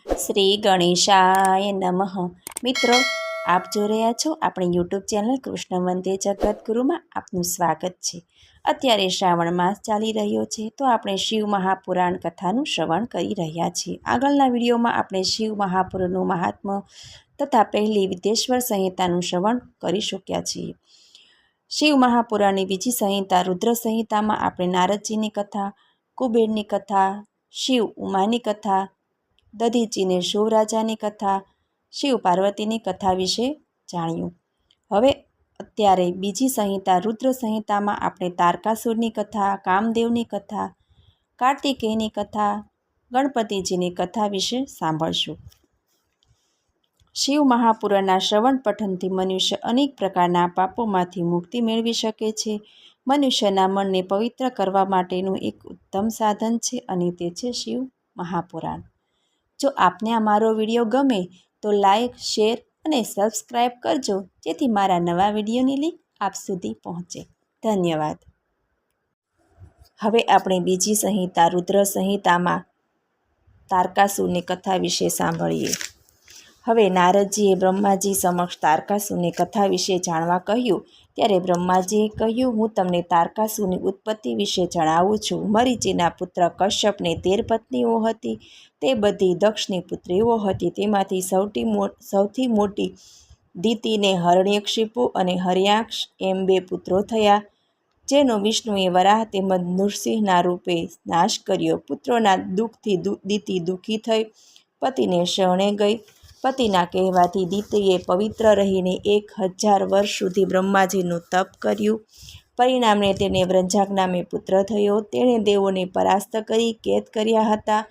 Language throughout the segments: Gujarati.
શ્રી ગણેશાય નમઃ. મિત્રો, આપ જોઈ રહ્યા છો આપણી યુટ્યુબ ચેનલ કૃષ્ણ વંદે જગદગુરુમાં આપનું સ્વાગત છે. અત્યારે શ્રાવણ માસ ચાલી રહ્યો છે, તો આપણે શિવ મહાપુરાણ કથાનું શ્રવણ કરી રહ્યા છીએ. આગળના વિડીયોમાં આપણે શિવ મહાપુરાણનું મહાત્મ્ય તથા પહેલી વિદ્યેશ્વર સંહિતાનું શ્રવણ કરી ચૂક્યા છીએ. શિવ મહાપુરાણની બીજી સંહિતા રુદ્ર સંહિતામાં આપણે નારદજીની કથા, કુબેરની કથા, શિવ ઉમાની કથા, દધીચીને શિવરાજાની કથા, શિવ પાર્વતીની કથા વિશે જાણ્યું. હવે અત્યારે બીજી સંહિતા રુદ્ર સંહિતામાં આપણે તારકાસુરની કથા, કામદેવની કથા, કાર્તિકેયની કથા, ગણપતિજીની કથા વિશે સાંભળશું. શિવ મહાપુરાણના શ્રવણ પઠનથી મનુષ્ય અનેક પ્રકારના પાપોમાંથી મુક્તિ મેળવી શકે છે. મનુષ્યના મનને પવિત્ર કરવા માટેનું એક ઉત્તમ સાધન છે અને તે છે શિવ મહાપુરાણ. જો આપને આ મારો વિડીયો ગમે તો લાઈક, શેર અને સબસ્ક્રાઈબ કરજો, જેથી મારા નવા વિડીયોની લિંક આપ સુધી પહોંચે. ધન્યવાદ. હવે આપણે બીજી સંહિતા રુદ્ર સંહિતામાં તારકાસુરની કથા વિશે સાંભળીએ. હવે નારદજીએ બ્રહ્માજી સમક્ષ તારકાસુરની કથા વિશે જાણવા કહ્યું. ત્યારે બ્રહ્માજીએ કહ્યું, હું તમને તારકાસુરની ઉત્પત્તિ વિશે જણાવું છું. મરીચીના પુત્ર કશ્યપને 13 પત્નીઓ હતી. તે બધી દક્ષની પુત્રીઓ હતી. તેમાંથી સૌથી મોટી દિતિને હરણ્યકશિપુ અને હર્યાક્ષ એમ 2 પુત્રો થયા, જેનો વિષ્ણુએ વરાહ તેમજ નૃસિંહના રૂપે નાશ કર્યો. પુત્રોના દુઃખથી દિતિ દુઃખી થઈ પતિને શરણે ગઈ. પતિના કહેવાથી દિતિએ પવિત્ર રહીને 1000 વર્ષ સુધી બ્રહ્માજીનું તપ કર્યું. પરિણામે તેને વ્રંજાક નામે પુત્ર થયો. તેણે દેવોને પરાસ્ત કરી કેદ કર્યા હતા.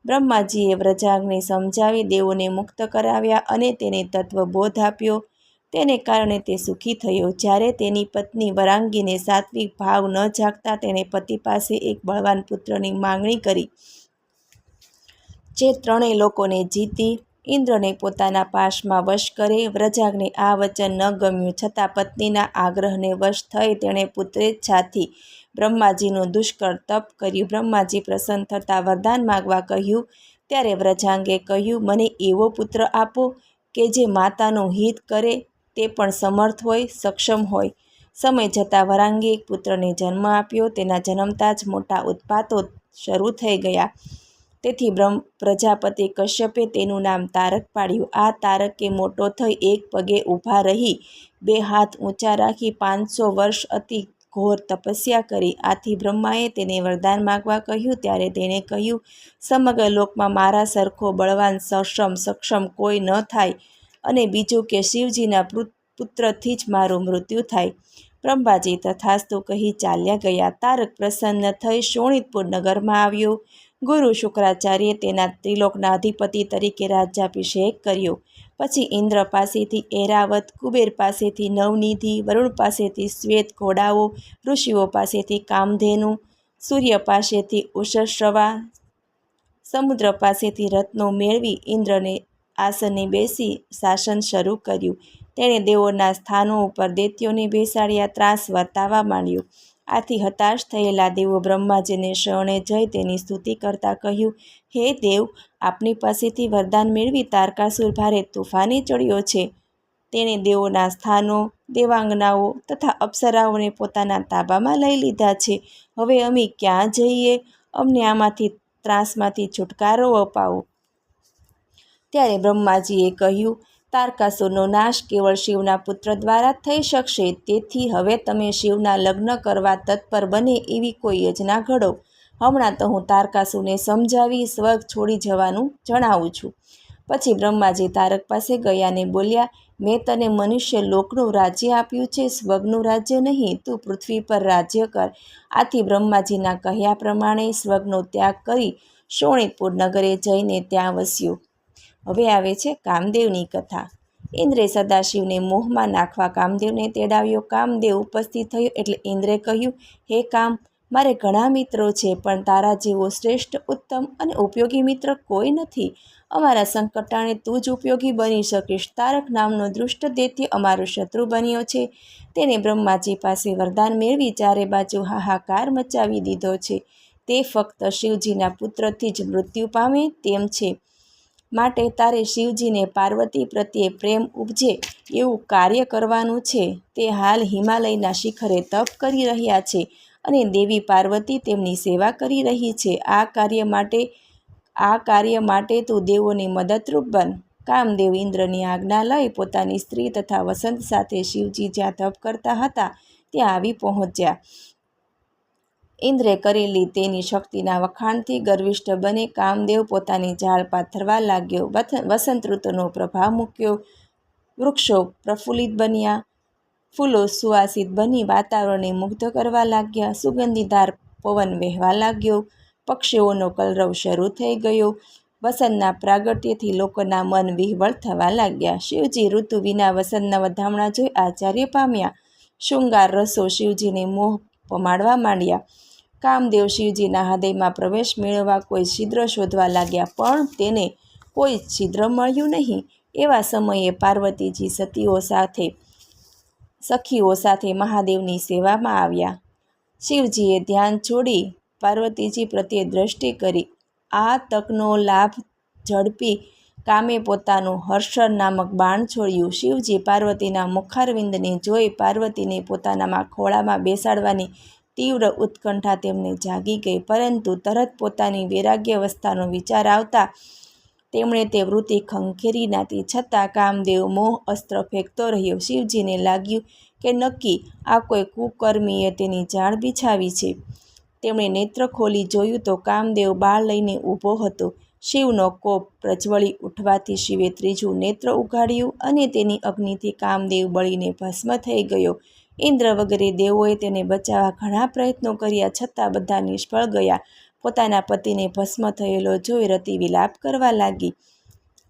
બ્રહ્માજીએ વ્રજાગને સમજાવી દેવોને મુક્ત કરાવ્યા અને તેને તત્વબોધ આપ્યો. તેને કારણે તે સુખી થયો. જ્યારે તેની પત્ની વરાંગીને સાત્વિક ભાવ ન જાગતા તેણે પતિ પાસે એક બળવાન પુત્રની માંગણી કરી, જે 3 લોકોને જીતી ઇન્દ્રને પોતાના પાશમાં વશ કરે. વ્રજાગને આ વચન ન ગમ્યું, છતાં પત્નીના આગ્રહને વશ થઈ તેણે પુત્રેચ્છાથી બ્રહ્માજીનું દુષ્કર તપ કર્યું. બ્રહ્માજી પ્રસન્ન થતાં વરદાન માગવા કહ્યું. ત્યારે વ્રજાંગે કહ્યું, મને એવો પુત્ર આપો કે જે માતાનું હિત કરે, તે પણ સમર્થ હોય, સક્ષમ હોય. સમય જતાં વરાંગે એક પુત્રને જન્મ આપ્યો. તેના જન્મતા જ મોટા ઉત્પાતો શરૂ થઈ ગયા. તેથી પ્રજાપતિ કશ્યપે તેનું નામ તારક પાડ્યું. આ તારકે મોટો થઈ 1 પગે ઊભા રહી 2 હાથ ઊંચા રાખી 500 વર્ષ અતિ ઘોર તપસ્યા કરી. આથી બ્રહ્માએ તેને વરદાન માગવા કહ્યું. ત્યારે તેણે કહ્યું, સમગ્ર લોકમાં મારા સરખો બળવાન સક્ષમ કોઈ ન થાય, અને બીજું કે શિવજીના પુત્રથી જ મારું મૃત્યુ થાય. બ્રહ્માજી તથાસ્તુ કહી ચાલ્યા ગયા. તારક પ્રસન્ન થઈ શોણિતપુર નગરમાં આવ્યો. ગુરુ શુક્રાચાર્યે તેના ત્રિલોકના અધિપતિ તરીકે રાજ્યાભિષેક કર્યો. પછી ઇન્દ્ર પાસેથી ઐરાવત, કુબેર પાસેથી નવનિધિ, વરુણ પાસેથી શ્વેત ઘોડાઓ, ઋષિઓ પાસેથી કામધેનુ, સૂર્ય પાસેથી ઉષશ્રવા, સમુદ્ર પાસેથી રત્નો મેળવી ઇન્દ્રને આસને બેસી શાસન શરૂ કર્યું. તેણે દેવોના સ્થાનો ઉપર દૈત્યોને બેસાડ્યા. ત્રાસ વર્તાવા માંડ્યો. આથી હતાશ થયેલા દેવો બ્રહ્માજીને શરણે જઈ તેની સ્તુતિ કરતા કહ્યું, હે દેવ, આપની પાસેથી વરદાન મેળવી તારકાસુર ભારે તોફાની ચડ્યો છે. તેણે દેવોના સ્થાનો, દેવાંગનાઓ તથા અપ્સરાઓને પોતાના તાબામાં લઈ લીધા છે. હવે અમે ક્યાં જઈએ? અમને આમાંથી ત્રાસમાંથી છુટકારો અપાવો. ત્યારે બ્રહ્માજીએ કહ્યું, તારકાસુરનો નાશ કેવળ શિવના પુત્ર દ્વારા થઈ શકશે. તેથી હવે તમે શિવના લગ્ન કરવા તત્પર બને એવી કોઈ યોજના ઘડો. હમણાં તો હું તારકાસુરને સમજાવી સ્વર્ગ છોડી જવાનું જણાવું છું. પછી બ્રહ્માજી તારક પાસે ગયા ને બોલ્યા, મેં તને મનુષ્ય લોકનું રાજ્ય આપ્યું છે, સ્વર્ગનું રાજ્ય નહીં. તું પૃથ્વી પર રાજ્ય કર. આથી બ્રહ્માજીના કહ્યા પ્રમાણે સ્વર્ગનો ત્યાગ કરી શોણિતપુર નગરે જઈને ત્યાં વસ્યો. હવે આવે છે કામદેવની કથા. ઇન્દ્રે સદાશિવને મોહમાં નાખવા કામદેવને તેડાવ્યો. કામદેવ ઉપસ્થિત થયો એટલે ઇન્દ્રે કહ્યું, હે કામ, મારે ઘણા મિત્રો છે, પણ તારા જેવો શ્રેષ્ઠ, ઉત્તમ અને ઉપયોગી મિત્ર કોઈ નથી. અમારા સંકટાણે તું જ ઉપયોગી બની શકીશ. તારક નામનો દુષ્ટ દૈત્ય અમારો શત્રુ બન્યો છે. તેને બ્રહ્માજી પાસે વરદાન મેળવી ચારે બાજુ હાહાકાર મચાવી દીધો છે. તે ફક્ત શિવજીના પુત્રથી જ મૃત્યુ પામે તેમ છે. માટે તારે શિવજીને પાર્વતી પ્રત્યે પ્રેમ ઉપજે એવું કાર્ય કરવાનું છે. તે હાલ હિમાલયના શિખરે તપ કરી રહ્યા છે અને દેવી પાર્વતી તેમની સેવા કરી રહી છે. આ કાર્ય માટે તું દેવોની મદદરૂપ બન. કામદેવ ઇન્દ્રની આજ્ઞા લઈ પોતાની સ્ત્રી તથા વસંત સાથે શિવજી જ્યાં તપ કરતા હતા ત્યાં આવી પહોંચ્યા. ઇન્દ્રે કરેલી તેની શક્તિના વખાણથી ગર્વિષ્ઠ બને કામદેવ પોતાની ઝાડ પાથરવા લાગ્યો. વસંત ઋતુનો પ્રભાવ મૂક્યો. વૃક્ષો પ્રફુલ્લિત બન્યા, ફૂલો સુવાસિત બની વાતાવરણને મુગ્ધ કરવા લાગ્યા. સુગંધીદાર પવન વહેવા લાગ્યો. પક્ષીઓનો કલરવ શરૂ થઈ ગયો. વસંતના પ્રાગટ્યથી લોકોના મન વિહ્વળ થવા લાગ્યા. શિવજી ઋતુ વિના વસંતના વધામણા જોઈ આશ્ચર્ય પામ્યા. શૃંગાર રસો શિવજીને મોહ પમાડવા માંડ્યા. કામદેવ શિવજીના હૃદયમાં પ્રવેશ મેળવવા કોઈ છિદ્ર શોધવા લાગ્યા, પણ તેને કોઈ છિદ્ર મળ્યું નહીં. એવા સમયે પાર્વતીજી સખીઓ સાથે મહાદેવની સેવામાં આવ્યા. શિવજીએ ધ્યાન છોડી પાર્વતીજી પ્રત્યે દ્રષ્ટિ કરી. આ તકનો લાભ ઝડપી કામે પોતાનું હર્ષર નામક બાણ છોડ્યું. શિવજી પાર્વતીના મુખારવિંદને જોઈ પાર્વતીને પોતાના ખોળામાં બેસાડવાની તીવ્ર ઉત્કંઠા તેમને જાગી ગઈ, પરંતુ તરત પોતાની વૈરાગ્યાવસ્થાનો વિચાર આવતા તેમણે તે વૃત્તિ ખંખેરી નાખી. છતાં કામદેવ મોહ અસ્ત્ર ફેંકતો રહ્યો. શિવજીને લાગ્યું કે નક્કી આ કોઈ કુકર્મીએ તેની જાળ બિછાવી છે. તેમણે નેત્ર ખોલી જોયું તો કામદેવ બાળ લઈને ઊભો હતો. શિવનો કોપ પ્રજ્વળી ઉઠવાથી શિવે ત્રીજું નેત્ર ઉઘાડ્યું અને તેની અગ્નિથી કામદેવ બળીને ભસ્મ થઈ ગયો. ઇન્દ્ર વગેરે દેવોએ તેને બચાવવા ઘણા પ્રયત્નો કર્યા, છતાં બધા નિષ્ફળ ગયા. પોતાના પતિને ભસ્મ થયેલો જોઈ રતિ વિલાપ કરવા લાગી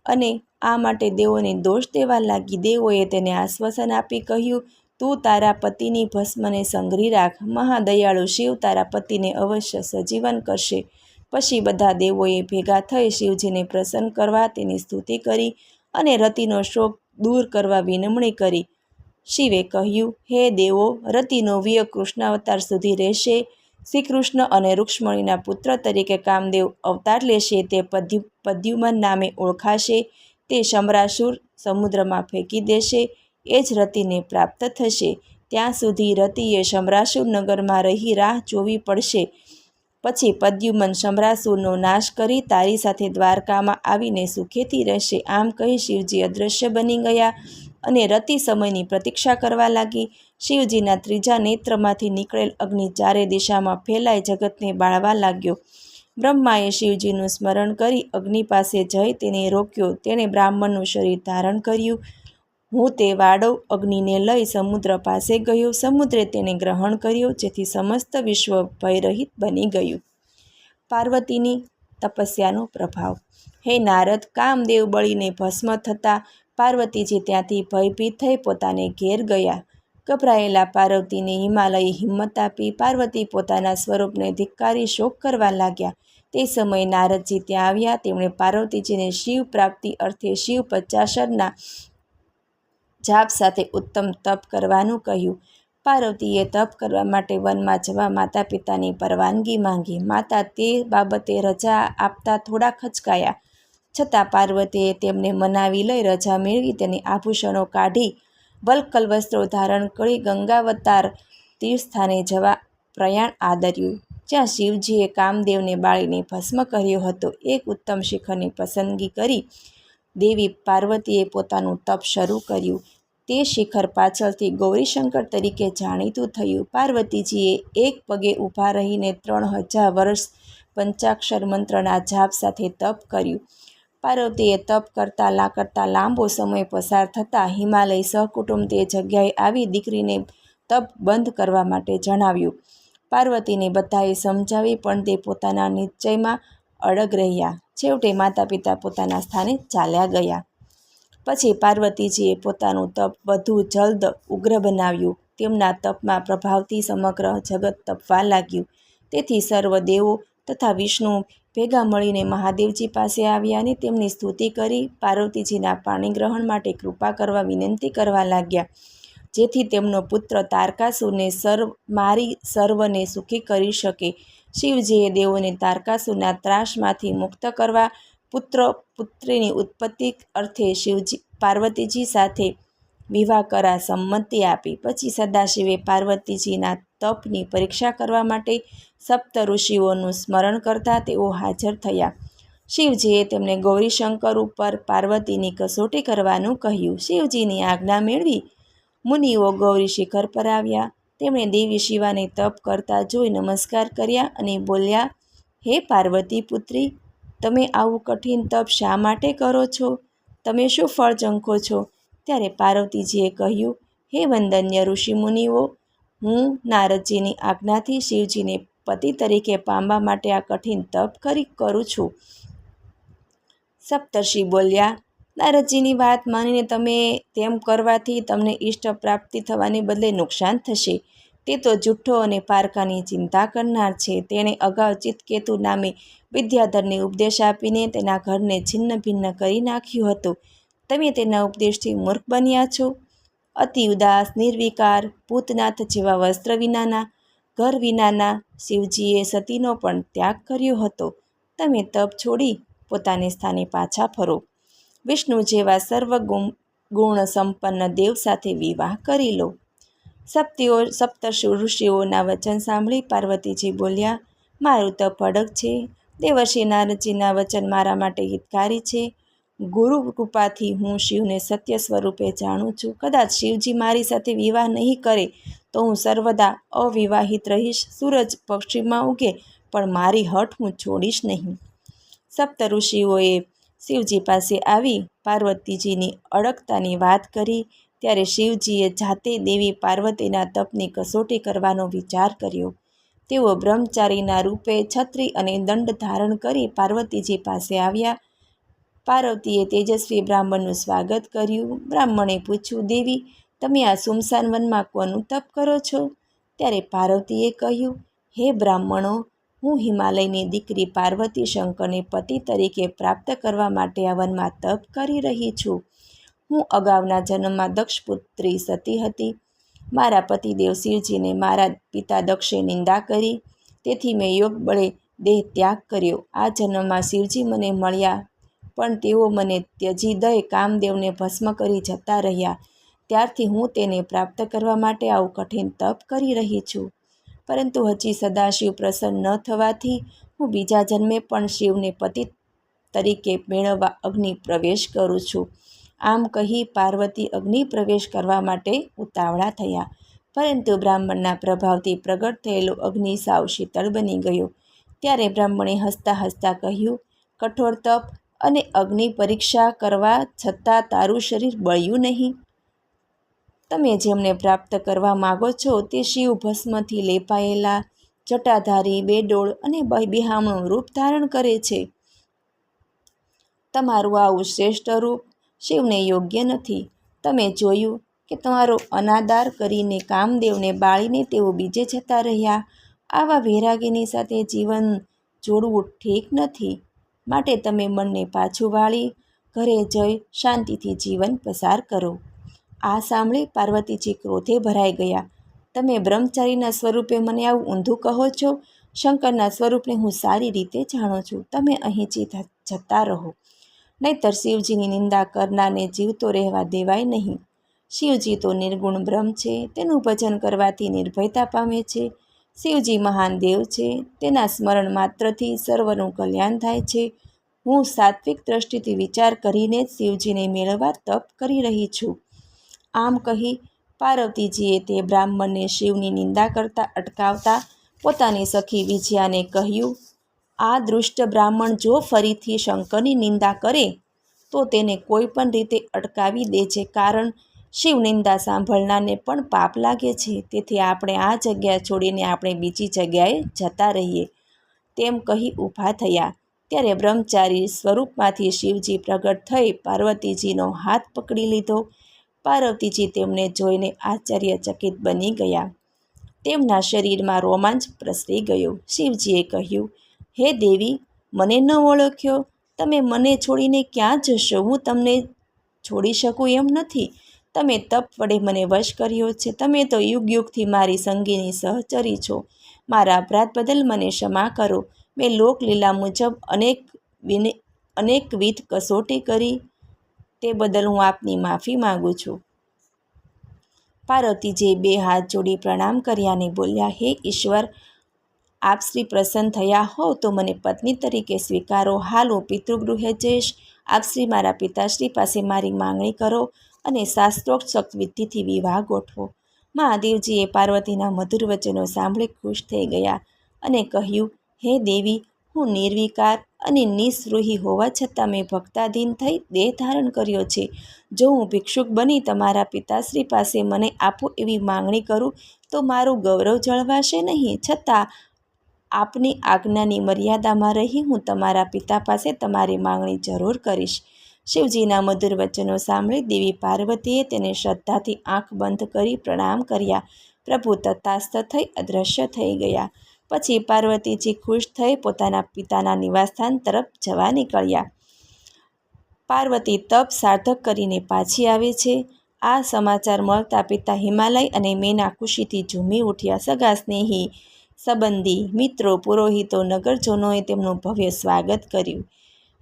અને આ માટે દેવોને દોષ દેવા લાગી. દેવોએ તેને આશ્વાસન આપી કહ્યું, તું તારા પતિની ભસ્મને સંગ્રહી રાખ. મહાદયાળુ શિવ તારા પતિને અવશ્ય સજીવન કરશે. પછી બધા દેવોએ ભેગા થઈ શિવજીને પ્રસન્ન કરવા તેની સ્તુતિ કરી અને રતિનો શોક દૂર કરવા વિનમણી કરી. શિવે કહ્યું, હે દેવો, રતિનો વિયોગ કૃષ્ણાવતાર સુધી રહેશે. શ્રી કૃષ્ણ અને રૂક્ષ્મણીના પુત્ર તરીકે કામદેવ અવતાર લેશે. તે પદ્યુમન નામે ઓળખાશે. તે શમ્રાસુર સમુદ્રમાં ફેંકી દેશે. એ જ રતિને પ્રાપ્ત થશે. ત્યાં સુધી રતિએ શમ્રાસુર નગરમાં રહી રાહ જોવી પડશે. પછી પદ્યુમન શમ્રાસુરનો નાશ કરી તારી સાથે દ્વારકામાં આવીને સુખેથી રહેશે. આમ કહી શિવજી અદૃશ્ય બની ગયા અને રતિ સમયની પ્રતીક્ષા કરવા લાગી. શિવજીના ત્રીજા નેત્રમાંથી નીકળેલ અગ્નિ ચારે દિશામાં ફેલાઈ જગતને બાળવા લાગ્યો. બ્રહ્માએ શિવજીનું સ્મરણ કરી અગ્નિ પાસે જઈ તેને રોક્યો. તેણે બ્રાહ્મણનું શરીર ધારણ કર્યું. હું તે વાળો અગ્નિને લઈ સમુદ્ર પાસે ગયો. સમુદ્રે તેને ગ્રહણ કર્યો, જેથી સમસ્ત વિશ્વ ભયરહિત બની ગયું. પાર્વતીની તપસ્યાનો પ્રભાવ. હે નારદ, કામદેવ બળીને ભસ્મ થતાં પાર્વતીજી ત્યાંથી ભયભીત થઈ પોતાને ઘેર ગયા. ગભરાયેલા પાર્વતીને હિમાલયે હિંમત આપી. પાર્વતી પોતાના સ્વરૂપને ધિક્કારી શોક કરવા લાગ્યા. તે સમયે નારદજી ત્યાં આવ્યા. તેમણે પાર્વતીજીને શિવ પ્રાપ્તિ અર્થે શિવ પંચાક્ષરના જાપ સાથે ઉત્તમ તપ કરવાનું કહ્યું. પાર્વતીએ તપ કરવા માટે વનમાં જવા માતા પિતાની પરવાનગી માંગી. માતા તે બાબતે રજા આપતા થોડા ખચકાયા, છતાં પાર્વતીએ તેમને મનાવી લઈ રજા મેળવી. તેની આભૂષણો કાઢી વલ્કલ વસ્ત્રો ધારણ કરી ગંગાવતાર તીર્થસ્થાને જવા પ્રયાણ આદર્યું, જ્યાં શિવજીએ કામદેવને બાળીને ભસ્મ કર્યો હતો. એક ઉત્તમ શિખરની પસંદગી કરી દેવી પાર્વતીએ પોતાનું તપ શરૂ કર્યું. તે શિખર પાછળથી ગૌરીશંકર તરીકે જાણીતું થયું. પાર્વતીજીએ એક પગે ઊભા રહીને 3000 વર્ષ પંચાક્ષર મંત્રના જાપ સાથે તપ કર્યું. પાર્વતીએ તપ કરતાં લાંબો સમય પસાર થતાં હિમાલય સહકુટુંબ તે જગ્યાએ આવી દીકરીને તપ બંધ કરવા માટે જણાવ્યું. પાર્વતીને બધાએ સમજાવી, પણ તે પોતાના નિશ્ચયમાં અડગ રહ્યા. છેવટે માતા પિતા પોતાના સ્થાને ચાલ્યા ગયા. પછી પાર્વતીજીએ પોતાનું તપ વધુ જલ્દ ઉગ્ર બનાવ્યું. તેમના તપના પ્રભાવથી સમગ્ર જગત તપવા લાગ્યું. તેથી સર્વ દેવો તથા વિષ્ણુ ભેગા મળીને મહાદેવજી પાસે આવ્યા અને તેમની સ્તુતિ કરી પાર્વતીજીના પાણીગ્રહણ માટે કૃપા કરવા વિનંતી કરવા લાગ્યા, જેથી તેમનો પુત્ર તારકાસુરને મારી સર્વને સુખી કરી શકે. શિવજીએ દેવોને તારકાસુરના ત્રાસમાંથી મુક્ત કરવા પુત્રની ઉત્પત્તિ અર્થે શિવજી પાર્વતીજી સાથે વિવાહ કરા સંમતિ આપી. પછી સદાશિવે પાર્વતીજીના તપની પરીક્ષા કરવા માટે સપ્ત ઋષિઓનું સ્મરણ કરતા તેઓ હાજર થયા. શિવજીએ તેમને ગૌરીશંકર ઉપર પાર્વતીની કસોટી કરવાનું કહ્યું. શિવજીની આજ્ઞા મેળવી મુનિઓ ગૌરી શિખર પર આવ્યા. તેમણે દેવી શિવાને તપ કરતા જોઈ નમસ્કાર કર્યા અને બોલ્યા, હે પાર્વતી પુત્રી, તમે આવું કઠિન તપ શા માટે કરો છો? તમે શું ફળ ઝંખો છો? ત્યારે પાર્વતીજીએ કહ્યું, હે વંદન્ય ઋષિમુનિઓ, હું નારદજીની આજ્ઞાથી શિવજીને પતિ તરીકે પામવા માટે આ કઠિન તપ કરું છું. સપ્તર્ષિ બોલ્યા, નારદજીની વાત માનીને તમે તેમ કરવાથી તમને ઈષ્ટ પ્રાપ્તિ થવાને બદલે નુકસાન થશે. તે તો જૂઠ્ઠો અને પારકાની ચિંતા કરનાર છે. તેણે અગાઉ ચિત્તકેતુ નામે વિદ્યાધરને ઉપદેશ આપીને તેના ઘરને છિન્ન ભિન્ન કરી નાખ્યું હતું. તમે તેના ઉપદેશથી મૂર્ખ બન્યા છો. અતિ ઉદાસ, નિર્વિકાર, પૂતનાથ જેવા વસ્ત્ર વિનાના, ઘર વિનાના શિવજીએ સતીનો પણ ત્યાગ કર્યો હતો. તમે તપ છોડી પોતાને સ્થાને પાછા ફરો. વિષ્ણુ જેવા સર્વ ગુણ સંપન્ન દેવ સાથે વિવાહ કરી લો. સપ્ત ઋષિઓના વચન સાંભળી પાર્વતીજી બોલ્યા, મારું તપ અડગ છે. દેવર્ષિ નારદજીના વચન મારા માટે હિતકારી છે. ગુરુ કૃપાથી હું શિવને સત્ય સ્વરૂપે જાણું છું. કદાચ શિવજી મારી સાથે વિવાહ નહીં કરે તો હું સર્વદા અવિવાહિત રહીશ. સૂરજ પશ્ચિમમાં ઉગે પણ મારી હઠ હું છોડીશ નહીં. સપ્ત ઋષિઓએ શિવજી પાસે આવી પાર્વતીજીની અડગતાની વાત કરી. ત્યારે શિવજીએ જાતે દેવી પાર્વતીના તપની કસોટી કરવાનો વિચાર કર્યો. તેઓ બ્રહ્મચારીના રૂપે છત્રી અને દંડ ધારણ કરી પાર્વતીજી પાસે આવ્યા. પાર્વતીએ તેજસ્વી બ્રાહ્મણનું સ્વાગત કર્યું. બ્રાહ્મણે પૂછ્યું, દેવી, તમે આ સુમસાન વનમાં કોનું તપ કરો છો? ત્યારે પાર્વતીએ કહ્યું, હે બ્રાહ્મણો, હું હિમાલયની દીકરી પાર્વતી શંકરને પતિ તરીકે પ્રાપ્ત કરવા માટે આ વનમાં તપ કરી રહી છું. હું અગાઉના જન્મમાં દક્ષપુત્રી સતી હતી. મારા પતિદેવ શિવજીને મારા પિતા દક્ષે નિંદા કરી, તેથી મેં યોગ બળે દેહ ત્યાગ કર્યો. આ જન્મમાં શિવજી મને મળ્યા, પણ તેઓ મને ત્યજી દઈ કામદેવને ભસ્મ કરી જતા રહ્યા. ત્યારથી હું તેને પ્રાપ્ત કરવા માટે આવું કઠિન તપ કરી રહી છું. પરંતુ હજી સદાશિવ પ્રસન્ન ન થવાથી હું બીજા જન્મે પણ શિવને પતિ તરીકે મેળવવા અગ્નિ પ્રવેશ કરું છું. આમ કહી પાર્વતી અગ્નિ પ્રવેશ કરવા માટે ઉતાવળા થયા. પરંતુ બ્રાહ્મણના પ્રભાવથી પ્રગટ થયેલો અગ્નિ સાવ શીતળ બની ગયો. ત્યારે બ્રાહ્મણે હસતા હસતા કહ્યું, કઠોર તપ અને અગ્નિ પરીક્ષા કરવા છતાં તારું શરીર બળ્યું નહીં. તમે જેમને પ્રાપ્ત કરવા માગો છો તે શિવ ભસ્મથી લેપાયેલા, જટાધારી, બેડોળ અને બિહામણું રૂપ ધારણ કરે છે. તમારું આવું શ્રેષ્ઠ રૂપ શિવને યોગ્ય નથી. તમે જોયું કે તમારો અનાદાર કરીને કામદેવને બાળીને તેઓ બીજે જતા રહ્યા. આવા વૈરાગીની સાથે જીવન જોડવું ઠીક નથી. માટે તમે મનને પાછું વાળી ઘરે જઈ શાંતિથી જીવન પસાર કરો. આ સાંભળી પાર્વતીજી ક્રોધે ભરાઈ ગયા. તમે બ્રહ્મચારીના સ્વરૂપે મને આવું ઊંધું કહો છો. શંકરના સ્વરૂપને હું સારી રીતે જાણું છું. તમે અહીંથી જતા રહો, નહીંતર શિવજીની નિંદા કરનારને જીવતો રહેવા દેવાય નહીં. શિવજી તો નિર્ગુણ બ્રહ્મ છે. તેનું ભજન કરવાથી નિર્ભયતા પામે છે. શિવજી મહાન દેવ છે. તેના સ્મરણ માત્રથી સર્વનું કલ્યાણ થાય છે. હું સાત્વિક દ્રષ્ટિથી વિચાર કરીને જ શિવજીને મેળવવા તપ કરી રહી છું. આમ કહી પાર્વતીજીએ તે બ્રાહ્મણને શિવની નિંદા કરતા અટકાવતા પોતાની સખી વિજયાને કહ્યું, આ દુષ્ટ બ્રાહ્મણ જો ફરીથી શંકરની નિંદા કરે તો તેને કોઈ પણ રીતે અટકાવી દેજે, કારણ શિવ નિંદા સાંભળનારને પણ પાપ લાગે છે. તેથી આપણે આ જગ્યા છોડીને આપણે બીજી જગ્યાએ જતા રહીએ. તેમ કહી ઊભા થયા. ત્યારે બ્રહ્મચારી સ્વરૂપમાંથી શિવજી પ્રગટ થઈ પાર્વતીજીનો હાથ પકડી લીધો. પાર્વતીજી તેમને જોઈને આશ્ચર્યચકિત બની ગયા. તેમના શરીરમાં રોમાંચ પ્રસરી ગયો. શિવજીએ કહ્યું, હે દેવી, મને ન ઓળખ્યો? તમે મને છોડીને ક્યાં જશો? હું તમને છોડી શકું એમ નથી. તમે તપ વડે મને વશ કર્યો છે. તમે તો યુગ યુગથી મારી સંગીની સહચરી છો. મારા અપરાધ બદલ મને ક્ષમા કરો. મેં લોકલીલા મુજબ અનેકવિધ કસોટી કરી, તે બદલ હું આપની માફી માગું છું. પાર્વતીજીએ 2 હાથ જોડી પ્રણામ કર્યા અને બોલ્યા, હે ઈશ્વર, આપ શ્રી પ્રસન્ન થયા હોવ તો મને પત્ની તરીકે સ્વીકારો. હાલ હું પિતૃગૃહે જઈશ. આપ શ્રી મારા પિતાશ્રી પાસે મારી માંગણી કરો અને શાસ્ત્રોક્ત વિધિથી વિવાહ ગોઠવો. મહાદેવજીએ પાર્વતીના મધુર વચનો સાંભળી ખુશ થઈ ગયા અને કહ્યું, હે દેવી, હું નિર્વિકાર અને નિઃસ્પૃહી હોવા છતાં મેં ભક્તાધીન થઈ દેહ ધારણ કર્યો છે. જો હું ભિક્ષુક બની તમારા પિતાશ્રી પાસે મને આપો એવી માંગણી કરું તો મારું ગૌરવ જળવાશે નહીં. છતાં આપની આજ્ઞાની મર્યાદામાં રહી હું તમારા પિતા પાસે તમારી માંગણી જરૂર કરીશ. શિવજીના મધુર વચનો સાંભળી દેવી પાર્વતીએ તેને શ્રદ્ધાથી આંખ બંધ કરી પ્રણામ કર્યા. પ્રભુ તથાસ્ત થઈ અદૃશ્ય થઈ ગયા. પછી પાર્વતીજી ખુશ થઈ પોતાના પિતાના નિવાસસ્થાન તરફ જવા નીકળ્યા. પાર્વતી તપ સાર્થક કરીને પાછી આવે છે. આ સમાચાર મળતા પિતા હિમાલય અને મેના ખુશીથી ઝૂમી ઉઠ્યા. સગા સ્નેહી સંબંધી, મિત્રો, પુરોહિતો, નગરજનોએ તેમનું ભવ્ય સ્વાગત કર્યું.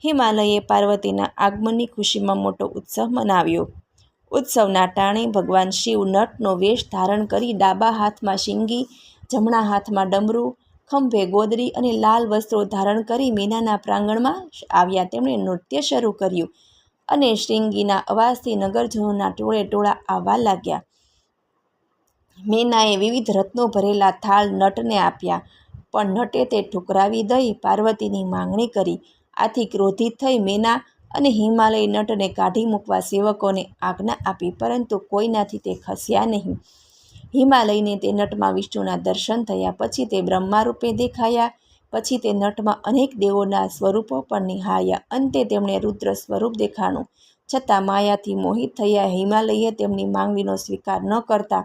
હિમાલયે પાર્વતીના આગમનની ખુશીમાં મોટો ઉત્સવ મનાવ્યો. ઉત્સવના ટાણે ભગવાન શિવ નટનો વેશ ધારણ કરી ડાબા હાથમાં શિંગી, જમણા હાથમાં ડમરું, ખંભે ગોદડી અને લાલ વસ્ત્રો ધારણ કરી મેનાના પ્રાંગણમાં આવ્યા. તેમણે નૃત્ય શરૂ કર્યું અને શિંગીના અવાજથી નગરજનોના ટોળે ટોળા આવવા લાગ્યા. મેનાએ વિવિધ રત્નો ભરેલા થાળ નટને આપ્યા, પણ નટે તે ઠુકરાવી દઈ પાર્વતીની માંગણી કરી. આથી ક્રોધિત થઈ મેના અને હિમાલય નટને કાઢી મૂકવા સેવકોને આજ્ઞા આપી, પરંતુ કોઈનાથી તે ખસ્યા નહીં. હિમાલયને તે નટમાં વિષ્ણુના દર્શન થયા. પછી તે બ્રહ્મા રૂપે દેખાયા. પછી તે નટમાં અનેક દેવોના સ્વરૂપો પણ નિહાળ્યા. અંતે તેમણે રુદ્ર સ્વરૂપ દેખાણું. છતાં માયાથી મોહિત થયા હિમાલયે તેમની માંગણીનો સ્વીકાર ન કરતા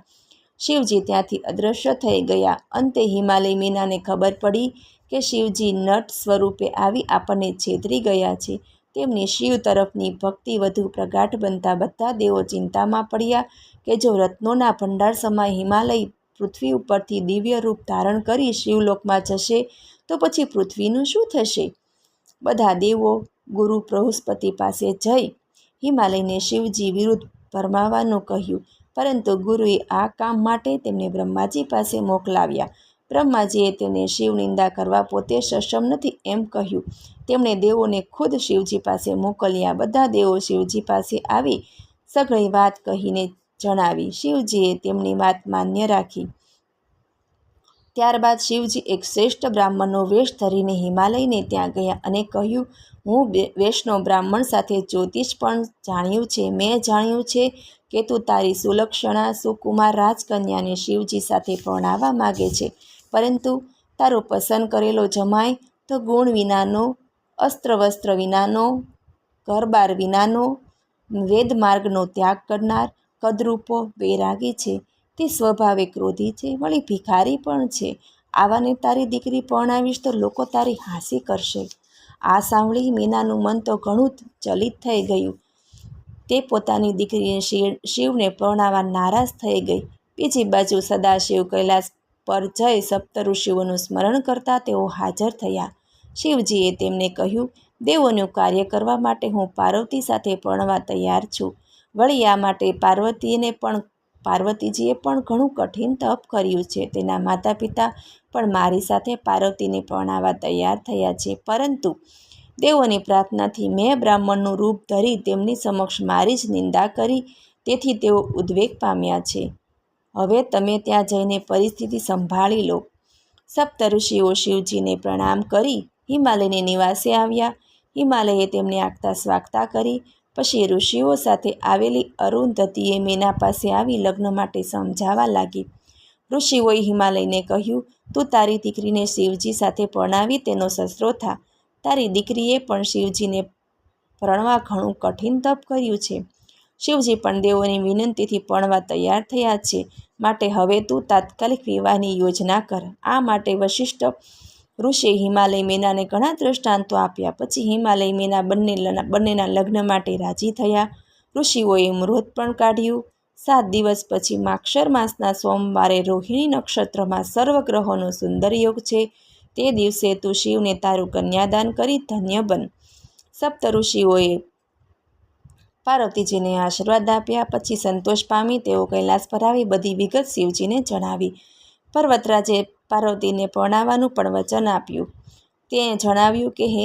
શિવજી ત્યાંથી અદૃશ્ય થઈ ગયા. અંતે હિમાલય મેનાને ખબર પડી કે શિવજી નટ સ્વરૂપે આવી આપણને છેતરી ગયા છે. તેમની શિવ તરફની ભક્તિ વધુ પ્રગાઢ બનતા બધા દેવો ચિંતામાં પડ્યા કે જો રત્નોના ભંડાર સમાય હિમાલય પૃથ્વી ઉપરથી દિવ્ય રૂપ ધારણ કરી શિવલોકમાં જશે તો પછી પૃથ્વીનું શું થશે? બધા દેવો ગુરુ બૃહસ્પતિ પાસે જઈ હિમાલયને શિવજી વિરુદ્ધ ભરમાવાનું કહ્યું, પરંતુ ગુરુએ આ કામ માટે તેમને બ્રહ્માજી પાસે મોકલાવ્યા. બ્રહ્માજીએ તેને શિવ નિંદા કરવા પોતે સક્ષમ નથી એમ કહ્યું. તેમણે દેવોને ખુદ શિવજી પાસે મોકલ્યા. બધા દેવો શિવજી પાસે આવી સઘળી વાત કહીને જણાવી. શિવજીએ તેમની વાત માન્ય રાખી. ત્યારબાદ શિવજી એક શ્રેષ્ઠ બ્રાહ્મણનો વેશ ધરીને હિમાલયને ત્યાં ગયા અને કહ્યું, હું વૈષ્ણવ બ્રાહ્મણ સાથે જ્યોતિષ પણ જાણ્યું છે. મેં જાણ્યું છે કે તું તારી સુલક્ષણા સુકુમાર રાજકન્યાને શિવજી સાથે પરણાવવા માગે છે, પરંતુ તારો પસંદ કરેલો જમાઈ તો ગુણ વિનાનો, અસ્ત્ર વસ્ત્ર વિનાનો, ઘરબાર વિનાનો, વેદમાર્ગનો ત્યાગ કરનાર, કદરૂપો, વૈરાગી છે. તે સ્વભાવે ક્રોધી છે, વળી ભિખારી પણ છે. આવાને તારી દીકરી પરણાવીશ તો લોકો તારી હાંસી કરશે. આ સાંભળી મેનાનું મન તો ઘણું ચલિત થઈ ગયું. તે પોતાની દીકરીને શિવને પરણાવવા નારાજ થઈ ગઈ. બીજી બાજુ સદાશિવ કૈલાસ પર જઈ સપ્તઋષિઓનું સ્મરણ કરતા તેઓ હાજર થયા. શિવજીએ તેમને કહ્યું, દેવોનું કાર્ય કરવા માટે હું પાર્વતી સાથે પરણવા તૈયાર છું. વળી આ માટે પાર્વતીજીએ પણ ઘણું કઠિન તપ કર્યું છે. તેના માતા પિતા પણ મારી સાથે પાર્વતીને પરણાવવા તૈયાર થયા છે, પરંતુ દેવોની પ્રાર્થનાથી મેં બ્રાહ્મણનું રૂપ ધરી તેમની સમક્ષ મારી જ નિંદા કરી, તેથી તેઓ ઉદ્વેગ પામ્યા છે. હવે તમે ત્યાં જઈને પરિસ્થિતિ સંભાળી લો. સપ્તઋષિઓ શિવજીને પ્રણામ કરી હિમાલયને નિવાસે આવ્યા. હિમાલયે તેમને આગતા સ્વાગતા કરી. પછી ઋષિઓ સાથે આવેલી અરુંધતીએ મેના પાસે આવી લગ્ન માટે સમજાવવા લાગી. ઋષિઓએ હિમાલયને કહ્યું, તું તારી દીકરીને શિવજી સાથે પરણાવી તેનો સસરો થા. તારી દીકરીએ પણ શિવજીને પરણવા ઘણું કઠિન તપ કર્યું છે. શિવજી પણ દેવોની વિનંતીથી પરણવા તૈયાર થયા છે, માટે હવે તું તાત્કાલિક વિવાહની યોજના કર. આ માટે વશિષ્ઠ ઋષિએ હિમાલય મેનાને ઘણા દૃષ્ટાંતો આપ્યા. પછી હિમાલય મેના બંનેના લગ્ન માટે રાજી થયા. ઋષિઓએ મુહૂર્ત પણ કાઢ્યું. 7 દિવસ પછી માક્ષર માસના સોમવારે રોહિણી નક્ષત્રમાં સર્વ ગ્રહોનો સુંદર યોગ છે. તે દિવસે તું શિવને તારું કન્યાદાન કરી ધન્ય બન. સપ્ત ઋષિઓએ પાર્વતીજીને આશીર્વાદ આપ્યા. પછી સંતોષ પામી તેઓ કૈલાસ પર આવી બધી વિગત શિવજીને જણાવી. પર્વતરાજે પાર્વતીને પરણાવવાનું પણ વચન આપ્યું. તેણે જણાવ્યું કે હે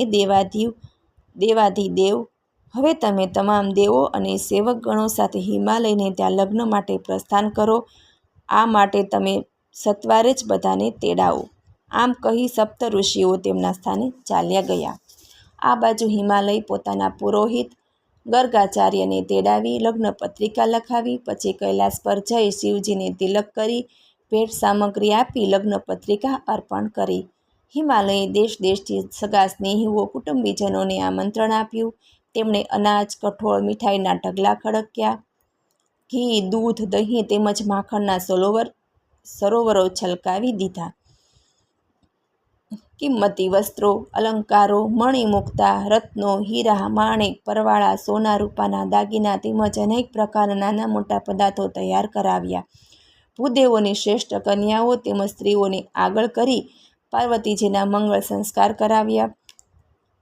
દેવાધિદેવ, હવે તમે તમામ દેવો અને સેવકગણો સાથે હિમાલયને ત્યાં લગ્ન માટે પ્રસ્થાન કરો. આ માટે તમે સત્વારે જ બધાને તેડાવો. આમ કહી સપ્ત ઋષિઓ તેમના સ્થાને ચાલ્યા ગયા. આ બાજુ હિમાલય પોતાના પુરોહિત ગર્ગાચાર્યને તેડાવી લગ્ન પત્રિકા લખાવી. પછી કૈલાસ પર જઈ શિવજીને તિલક કરી ભેટ સામગ્રી આપી લગ્ન પત્રિકા અર્પણ કરી. હિમાલયે દેશ દેશથી સગા સ્નેહીઓ કુટુંબીજનોને આમંત્રણ આપ્યું. તેમણે અનાજ, કઠોળ, મીઠાઈના ઢગલા ખડક્યા. ઘી, દૂધ, દહીં તેમજ માખણના સરોવરો છલકાવી દીધા. કિંમતી વસ્ત્રો, અલંકારો, મણિમુક્તા, રત્નો, હીરા, માણેક, પરવાળા, સોના રૂપાના દાગીના તેમજ અનેક પ્રકારના નાના મોટા પદાર્થો તૈયાર કરાવ્યા. ભૂદેવોની શ્રેષ્ઠ કન્યાઓ તેમજ સ્ત્રીઓને આગળ કરી પાર્વતીજીના મંગળ સંસ્કાર કરાવ્યા.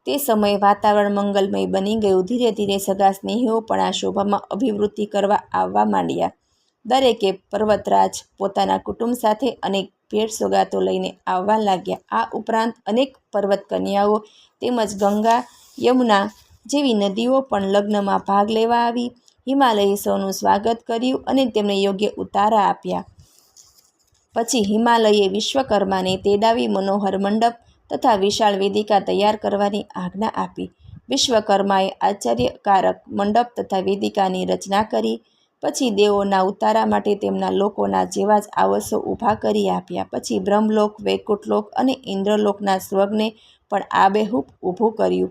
તે સમયે વાતાવરણ મંગલમય બની ગયું. ધીરે ધીરે સગા સ્નેહીઓ પણ આ શોભામાં અભિવૃદ્ધિ કરવા આવવા માંડ્યા. દરેકે પર્વતરાજ પોતાના કુટુંબ સાથે અનેક ભેટ સોગાતો લઈને આવવા લાગ્યા. આ ઉપરાંત અનેક પર્વત કન્યાઓ તેમજ ગંગા, યમુના જેવી નદીઓ પણ લગ્નમાં ભાગ લેવા આવી. હિમાલયે સૌનું સ્વાગત કર્યું અને તેમને યોગ્ય ઉતારા આપ્યા. પછી હિમાલયે વિશ્વકર્માને તેડાવી મનોહર મંડપ તથા વિશાળ વેદિકા તૈયાર કરવાની આજ્ઞા આપી. વિશ્વકર્માએ આશ્ચર્યકારક મંડપ તથા વેદિકાની રચના કરી. પછી દેવોના ઉતારા માટે તેમના લોકોના જેવા જ આવાસો ઊભા કરી આપ્યા. પછી બ્રહ્મલોક, વૈકુંઠલોક અને ઇન્દ્રલોકના સ્વર્ગને પણ આબેહૂબ ઊભું કર્યું.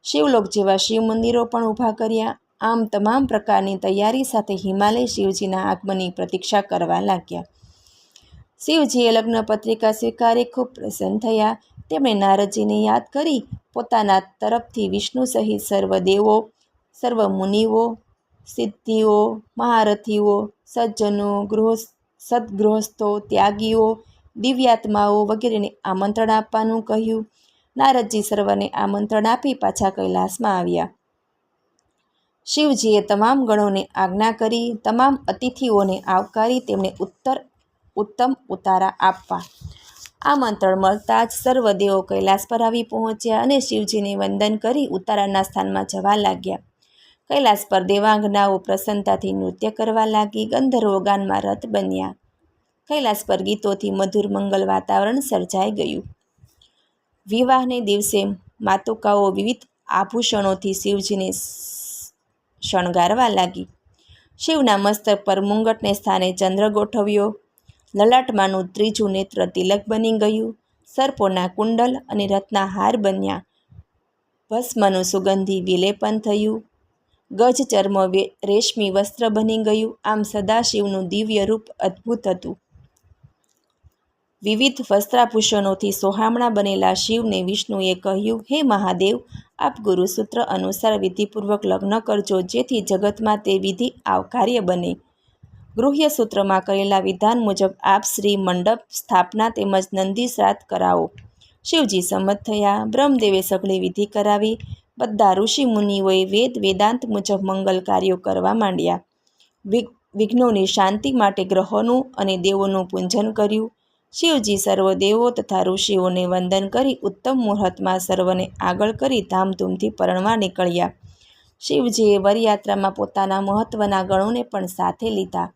શિવલોક જેવા શિવ મંદિરો પણ ઊભા કર્યા. આમ તમામ પ્રકારની તૈયારી સાથે હિમાલય શિવજીના આગમનની પ્રતીક્ષા કરવા લાગ્યા. શિવજીએ લગ્ન પત્રિકા સ્વીકારી ખૂબ પ્રસન્ન થયા. તેમણે નારદજીને યાદ કરી પોતાના તરફથી વિષ્ણુ સહિત સર્વ દેવો, સર્વ મુનિઓ, સિદ્ધિઓ, મહારથીઓ, સજ્જનો, સદગૃહસ્થો, ત્યાગીઓ, દિવ્યાત્માઓ વગેરેને આમંત્રણ આપવાનું કહ્યું. નારદજી સર્વને આમંત્રણ આપી પાછા કૈલાસમાં આવ્યા. શિવજીએ તમામ ગણોને આજ્ઞા કરી તમામ અતિથિઓને આવકારી તેમને ઉત્તમ ઉતારા આપવા. આમંત્રણ મળતા જ સર્વ દેવો કૈલાસ પર આવી પહોંચ્યા અને શિવજીને વંદન કરી ઉતારાના સ્થાનમાં જવા લાગ્યા. કૈલાસ પર દેવાંગનાઓ પ્રસન્નતાથી નૃત્ય કરવા લાગી. ગંધર્વો ગાનમાં રત બન્યા. કૈલાસ પર ગીતોથી મધુર મંગલ વાતાવરણ સર્જાઈ ગયું. વિવાહને દિવસે માતુકાઓ વિવિધ આભૂષણોથી શિવજીને શણગારવા લાગી. શિવના મસ્તક પર મુંગટને સ્થાને ચંદ્ર ગોઠવ્યો. લલાટમાંનું ત્રીજું નેત્ર તિલક બની ગયું. સર્પોના કુંડલ અને રત્ના હાર બન્યા. ભસ્મનું સુગંધી વિલેપન થયું. ગજ ચર્મ રેશમી વસ્ત્ર બની ગયું. આમ સદાશિવનું દિવ્ય રૂપ અદ્ભુત હતું. વિવિધ વસ્ત્રાભૂષણોથી સોહામણા બનેલા શિવને વિષ્ણુએ કહ્યું, હે મહાદેવ, આપ ગુરુસૂત્ર અનુસાર વિધિપૂર્વક લગ્ન કરજો, જેથી જગતમાં તે વિધિ આવકાર્ય બને. ગૃહ્ય સૂત્રમાં કરેલા વિધાન મુજબ આપ શ્રી મંડપ સ્થાપના તેમજ નંદી શ્રાદ્ધ કરાવો. શિવજી સંમત થયા. બ્રહ્મદેવે સઘળી વિધિ કરાવી. બધા ઋષિ મુનિઓએ વેદાંત મુજબ મંગલ કાર્યો કરવા માંડ્યા. વિઘ્નોની શાંતિ માટે ગ્રહોનું અને દેવોનું પૂજન કર્યું. શિવજી સર્વ દેવો તથા ઋષિઓને વંદન કરી ઉત્તમ મુહૂર્તમાં સર્વને આગળ કરી ધામધૂમથી પરણવા નીકળ્યા. શિવજીએ વરયાત્રામાં પોતાના મહત્વના ગણોને પણ સાથે લીધા.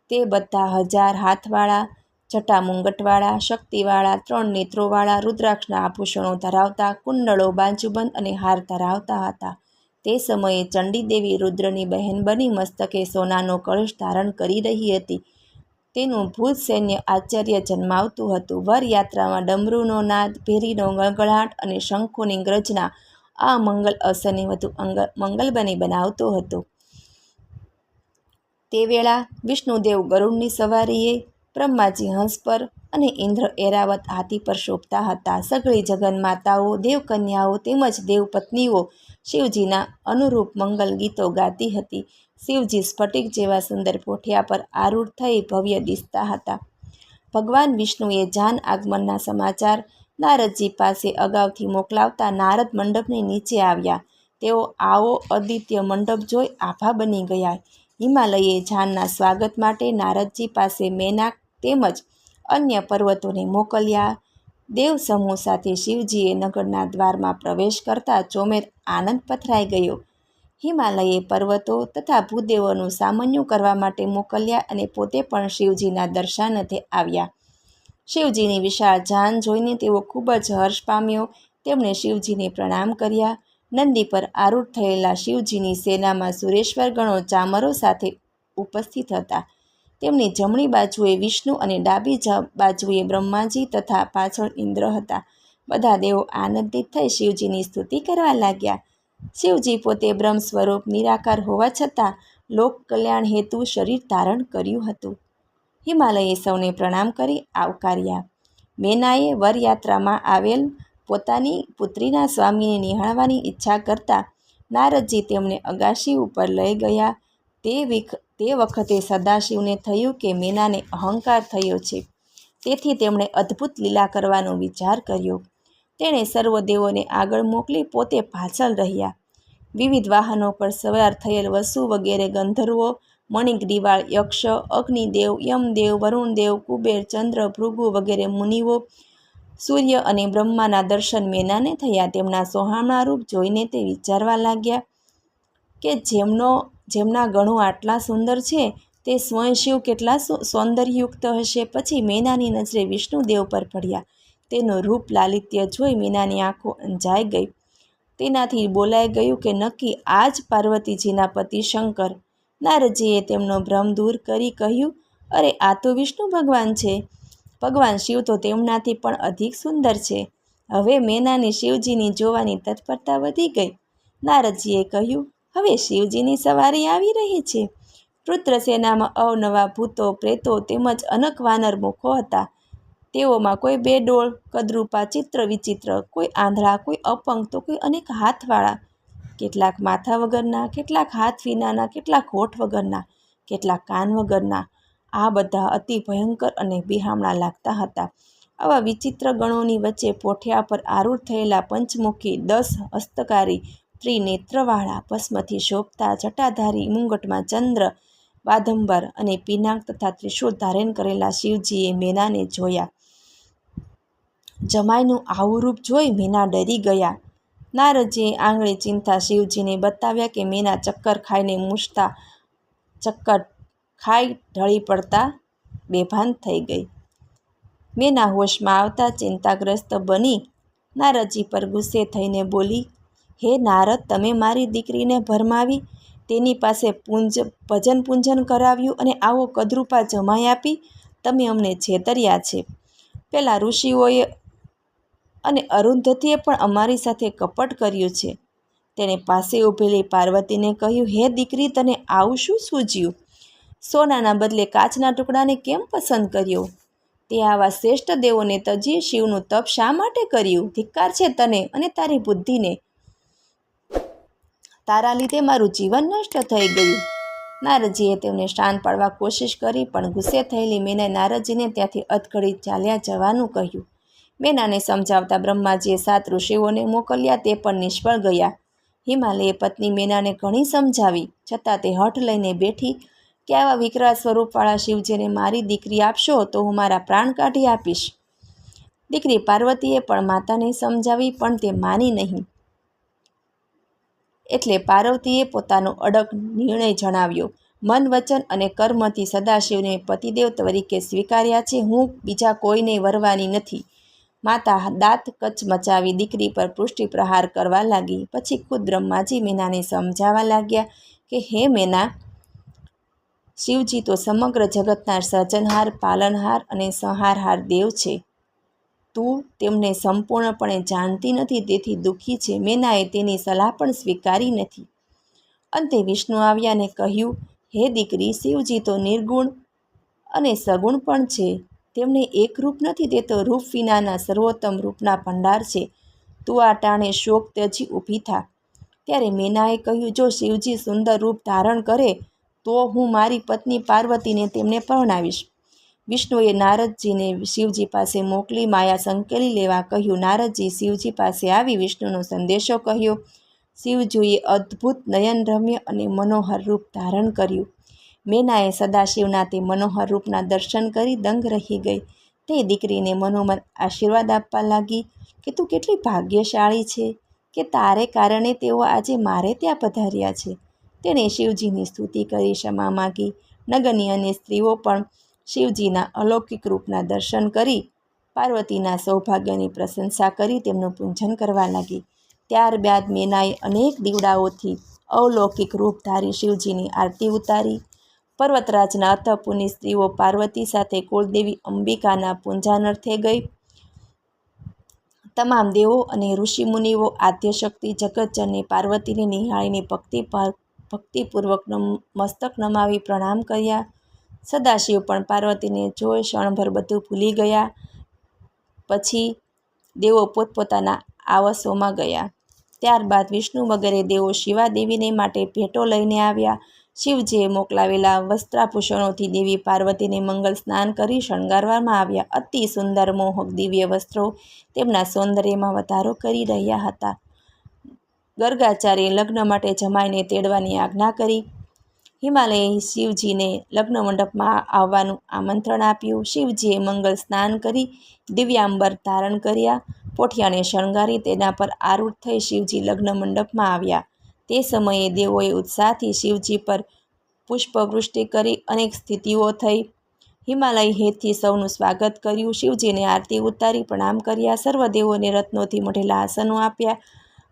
તે બધા 1000 હાથવાળા, જટા મુંગટવાળા, શક્તિવાળા, 3 નેત્રોવાળા, રુદ્રાક્ષના આભૂષણો ધરાવતા, કુંડળો, બાજુબંધ અને હાર ધરાવતા હતા. તે સમયે ચંડીદેવી રુદ્રની બહેન બની મસ્તકે સોનાનો કળશ ધારણ કરી રહી હતી. તેનું ભૂત સૈન્ય આશ્ચર્ય જન્માવતું હતું. વરયાત્રામાં ડમરૂનો નાદ, ભેરીનો ગળગળાટ અને શંખોની ગર્જના આ મંગલ અવસરને વધુ મંગલમય બનાવતો હતો. તે વેળા વિષ્ણુદેવ ગરુડની સવારીએ, બ્રહ્માજી હંસ પર અને ઇન્દ્ર એરાવત હાથી પર શોભતા હતા. સઘળી જગન્માતાઓ, દેવકન્યાઓ તેમજ દેવપત્નીઓ શિવજીના અનુરૂપ મંગલ ગીતો ગાતી હતી. શિવજી સ્ફટિક જેવા સુંદર પોઠિયા પર આરૂઢ થઈ ભવ્ય દિસતા હતા. ભગવાન વિષ્ણુએ જાન આગમનના સમાચાર નારદજી પાસે અગાઉથી મોકલાવતા નારદ મંડપની નીચે આવ્યા. તેઓ આવો અદિત્ય મંડપ જોઈ આભા બની ગયા. હિમાલયે જાનના સ્વાગત માટે નારદજી પાસે મેનાક તેમજ અન્ય પર્વતોને મોકલ્યા. દેવ સમૂહ સાથે શિવજીએ નગરના દ્વારમાં પ્રવેશ કરતા ચોમેર આનંદ પથરાઈ ગયો. હિમાલયે પર્વતો તથા ભૂદેવોનું સામન્યું કરવા માટે મોકલ્યા અને પોતે પણ શિવજીના દર્શાનથે આવ્યા. શિવજીની વિશાળ જાન જોઈને તેઓ ખૂબ જ હર્ષ પામ્યો. તેમણે શિવજીને પ્રણામ કર્યા. નંદી પર આરૂઢ થયેલા શિવજીની સેનામાં સુરેશ્વર ગણો ચામરો સાથે ઉપસ્થિત હતા. તેમની જમણી બાજુએ વિષ્ણુ અને ડાબી બાજુએ બ્રહ્માજી તથા પાછળ ઇન્દ્ર હતા. બધા દેવો આનંદિત થઈ શિવજીની સ્તુતિ કરવા લાગ્યા. શિવજી પોતે બ્રહ્મ સ્વરૂપ નિરાકાર હોવા છતાં લોક કલ્યાણ હેતુ શરીર ધારણ કર્યું હતું. હિમાલયે સૌને પ્રણામ કરી આવકાર્યા. મેનાએ વરયાત્રામાં આવેલ પોતાની પુત્રીના સ્વામીને નિહાળવાની ઈચ્છા કરતા નારદજી તેમને અગાશી ઉપર લઈ ગયા. તે વખતે સદાશિવને થયું કે મેનાને અહંકાર થયો છે, તેથી તેમણે અદ્ભુત લીલા કરવાનો વિચાર કર્યો. તેણે સર્વ દેવોને આગળ મોકલી પોતે પાછળ રહ્યા. વિવિધ વાહનો પર સવાર થયેલ વસુ વગેરે ગંધર્વો, મણિગ્રીવાળ યક્ષ, અગ્નિદેવ, યમદેવ, વરુણદેવ, કુબેર, ચંદ્ર, ભૃગુ વગેરે મુનિઓ, સૂર્ય અને બ્રહ્માના દર્શન મેનાને થયા. તેમના સોહામણા રૂપ જોઈને તે વિચારવા લાગ્યા કે જેમના ગણો આટલા સુંદર છે તે સ્વયં શિવ કેટલા સૌંદર્યયુક્ત હશે. પછી મેનાની નજરે વિષ્ણુદેવ પર પડ્યા. તેનું રૂપ લાલિત્ય જોઈ મેનાની આંખો અંજાઈ ગઈ. તેનાથી બોલાઈ ગયું કે નક્કી આ જ પાર્વતીજીના પતિ શંકર. નારદજીએ તેમનો ભ્રમ દૂર કરી કહ્યું, અરે આ તો વિષ્ણુ ભગવાન છે. ભગવાન શિવ તો તેમનાથી પણ અધિક સુંદર છે. હવે મેનાની શિવજીની જોવાની તત્પરતા વધી ગઈ. નારદજીએ કહ્યું, હવે શિવજીની સવારી આવી રહી છે. રુદ્રસેનામાં અવનવા ભૂતો, પ્રેતો તેમજ અનક વાનર મુખો હતા. તેઓમાં કોઈ બેડોળ, કદરૂપા, ચિત્ર વિચિત્ર, કોઈ આંધળા, કોઈ અપંગ તો કોઈ અનેક હાથવાળા. કેટલાક માથા વગરના, કેટલાક હાથ વિનાના, કેટલાક હોઠ વગરના, કેટલાક કાન વગરના. આ બધા અતિ ભયંકર અને બિહામણા લાગતા હતા. આવા વિચિત્ર ગણોની વચ્ચે પોઠિયા પર આરૂઢ થયેલા પંચમુખી, 10 હસ્તકારી, ત્રિનેત્રવાળા, ભસ્મથી શોભતા, જટાધારી, મુંગટમાં ચંદ્ર, બાદંબર અને પિનાક તથા ત્રિશૂળ ધારણ કરેલા શિવજીએ મેનાને જોયા. જમાઈનું આવું રૂપ જોઈ મેના ડરી ગયા. નારદજીએ આંગળી ચીંધતા શિવજીને બતાવ્યા કે મેના ચક્કર ખાઈ ઢળી પડતા બેભાન થઈ ગઈ. મેના હોશમાં આવતા ચિંતાગ્રસ્ત બની નારદજી પર ગુસ્સે થઈને બોલી, હે નારદ, તમે મારી દીકરીને ભરમાવી, તેની પાસે ભજન પૂંજન કરાવ્યું અને આવો કદરૂપા જમાઈ આપી. તમે અમને છેતર્યા છે. પેલા ઋષિઓએ અને અરુંધતીએ પણ અમારી સાથે કપટ કર્યું છે. તેણે પાસે ઊભેલી પાર્વતીને કહ્યું, હે દીકરી, તને આવું શું સૂઝ્યું? સોનાના બદલે કાચના ટુકડાને કેમ પસંદ કર્યો? તે આવા શ્રેષ્ઠ દેવોને તજી શિવનું તપ શા માટે કર્યું? ધિક્કાર છે તને અને તારી બુદ્ધિને. તારા લીધે મારું જીવન નષ્ટ થઈ ગયું. નારદજીએ તેમને શાંત પાડવા કોશિશ કરી, પણ ગુસ્સે થયેલી મેનાએ નારદજીને ત્યાંથી અધઘડી ચાલ્યા જવાનું કહ્યું. મેનાને સમજાવતા બ્રહ્માજીએ 7 ઋષિઓને મોકલ્યા, તે પણ નિષ્ફળ ગયા. હિમાલયે પત્ની મેનાને ઘણી સમજાવી, છતાં તે હઠ લઈને બેઠી કે આવા વિકરાળ સ્વરૂપવાળા શિવજીને મારી દીકરી આપશો તો હું મારા પ્રાણ કાઢી આપીશ. દીકરી પાર્વતીએ પણ માતાને સમજાવી, પણ તે માની નહીં. એટલે પાર્વતીએ પોતાનો અડગ નિર્ણય જણાવ્યો. મન, વચન અને કર્મથી સદાશિવને પતિદેવ તરીકે સ્વીકાર્યા છે. હું બીજા કોઈને વરવાની નથી. માતા દાંત કચમચાવી દીકરી પર પૃષ્ટિ પ્રહાર કરવા લાગી. પછી ખુદ બ્રહ્માજી મેનાને સમજાવવા લાગ્યા કે હે મેના, શિવજી તો સમગ્ર જગતના સર્જનહાર, પાલનહાર અને સંહારહાર દેવ છે. તું તેમને સંપૂર્ણપણે જાણતી નથી, તેથી દુઃખી છે. મેનાએ તેની સલાહ પણ સ્વીકારી નથી. અંતે વિષ્ણુ આવ્યા અને કહ્યું, હે દીકરી, શિવજી તો નિર્ગુણ અને સગુણ પણ છે. તેમને એક રૂપ નથી, તે તો રૂપ વિનાના સર્વોત્તમ રૂપના ભંડાર છે. તું આ ટાણે શોક ત્યજી ઊભી થા. ત્યારે મેનાએ કહ્યું, જો શિવજી સુંદર રૂપ ધારણ કરે તો હું મારી પત્ની પાર્વતીને તેમને પરણાવીશ. વિષ્ણુએ નારદજીને શિવજી પાસે મોકલી માયા સંકેલી લેવા કહ્યું. નારદજી શિવજી પાસે આવી વિષ્ણુનો સંદેશો કહ્યો. શિવજીએ અદ્ભુત નયનરમ્ય અને મનોહર રૂપ ધારણ કર્યું. મેનાએ સદાશિવના તે મનોહર રૂપના દર્શન કરી દંગ રહી ગઈ. તે દીકરીને મનોમન આશીર્વાદ આપવા લાગી કે તું કેટલી ભાગ્યશાળી છે કે તારે કારણે તેઓ આજે મારે ત્યાં પધાર્યા છે. તેણે શિવજીની સ્તુતિ કરી ક્ષમા માગી. નગરની અન્ય સ્ત્રીઓ પણ શિવજીના અલૌકિક રૂપના દર્શન કરી પાર્વતીના સૌભાગ્યની પ્રશંસા કરી તેમનું પૂજન કરવા લાગી. ત્યારબાદ મેનાએ અનેક દીવડાઓથી અલૌકિક રૂપ ધારી શિવજીની આરતી ઉતારી. પર્વતરાજના અંતઃપુરની સ્ત્રીઓ પાર્વતી સાથે કુળદેવી અંબિકાના પૂજાનાર્થે ગઈ. તમામ દેવો અને ઋષિમુનિઓ આદ્યશક્તિ જગતજનની પાર્વતીને નિહાળીને ભક્તિપૂર્વક મસ્તક નમાવી પ્રણામ કર્યા. સદાશિવ પણ પાર્વતીને જોઈ ક્ષણભર બધું ભૂલી ગયા. પછી દેવો પોતપોતાના આવાસોમાં ગયા. ત્યારબાદ વિષ્ણુ વગેરે દેવો શિવાદેવીને માટે ભેટો લઈને આવ્યા. શિવજીએ મોકલાવેલા વસ્ત્રાભૂષણોથી દેવી પાર્વતીને મંગલ સ્નાન કરી શણગારવામાં આવ્યા. અતિ સુંદર મોહક દિવ્ય વસ્ત્રો તેમના સૌંદર્યમાં વધારો કરી રહ્યા હતા. ગર્ગાચાર્યે લગ્ન માટે જમાઈને તેડવાની આજ્ઞા કરી. હિમાલયે શિવજીને લગ્ન મંડપમાં આવવાનું આમંત્રણ આપ્યું. શિવજીએ મંગલ સ્નાન કરી દિવ્યાંબર ધારણ કર્યા. પોઠિયાને શણગારી તેના પર આરૂઢ થઈ શિવજી લગ્ન મંડપમાં આવ્યા. તે સમયે દેવોએ ઉત્સાહથી શિવજી પર પુષ્પવૃષ્ટિ કરી અનેક સ્થિતિઓ થઈ. હિમાલય હેતથી સૌનું સ્વાગત કર્યું. શિવજીને આરતી ઉતારી પ્રણામ કર્યા. સર્વ દેવોને રત્નોથી મઢેલા આસનો આપ્યા.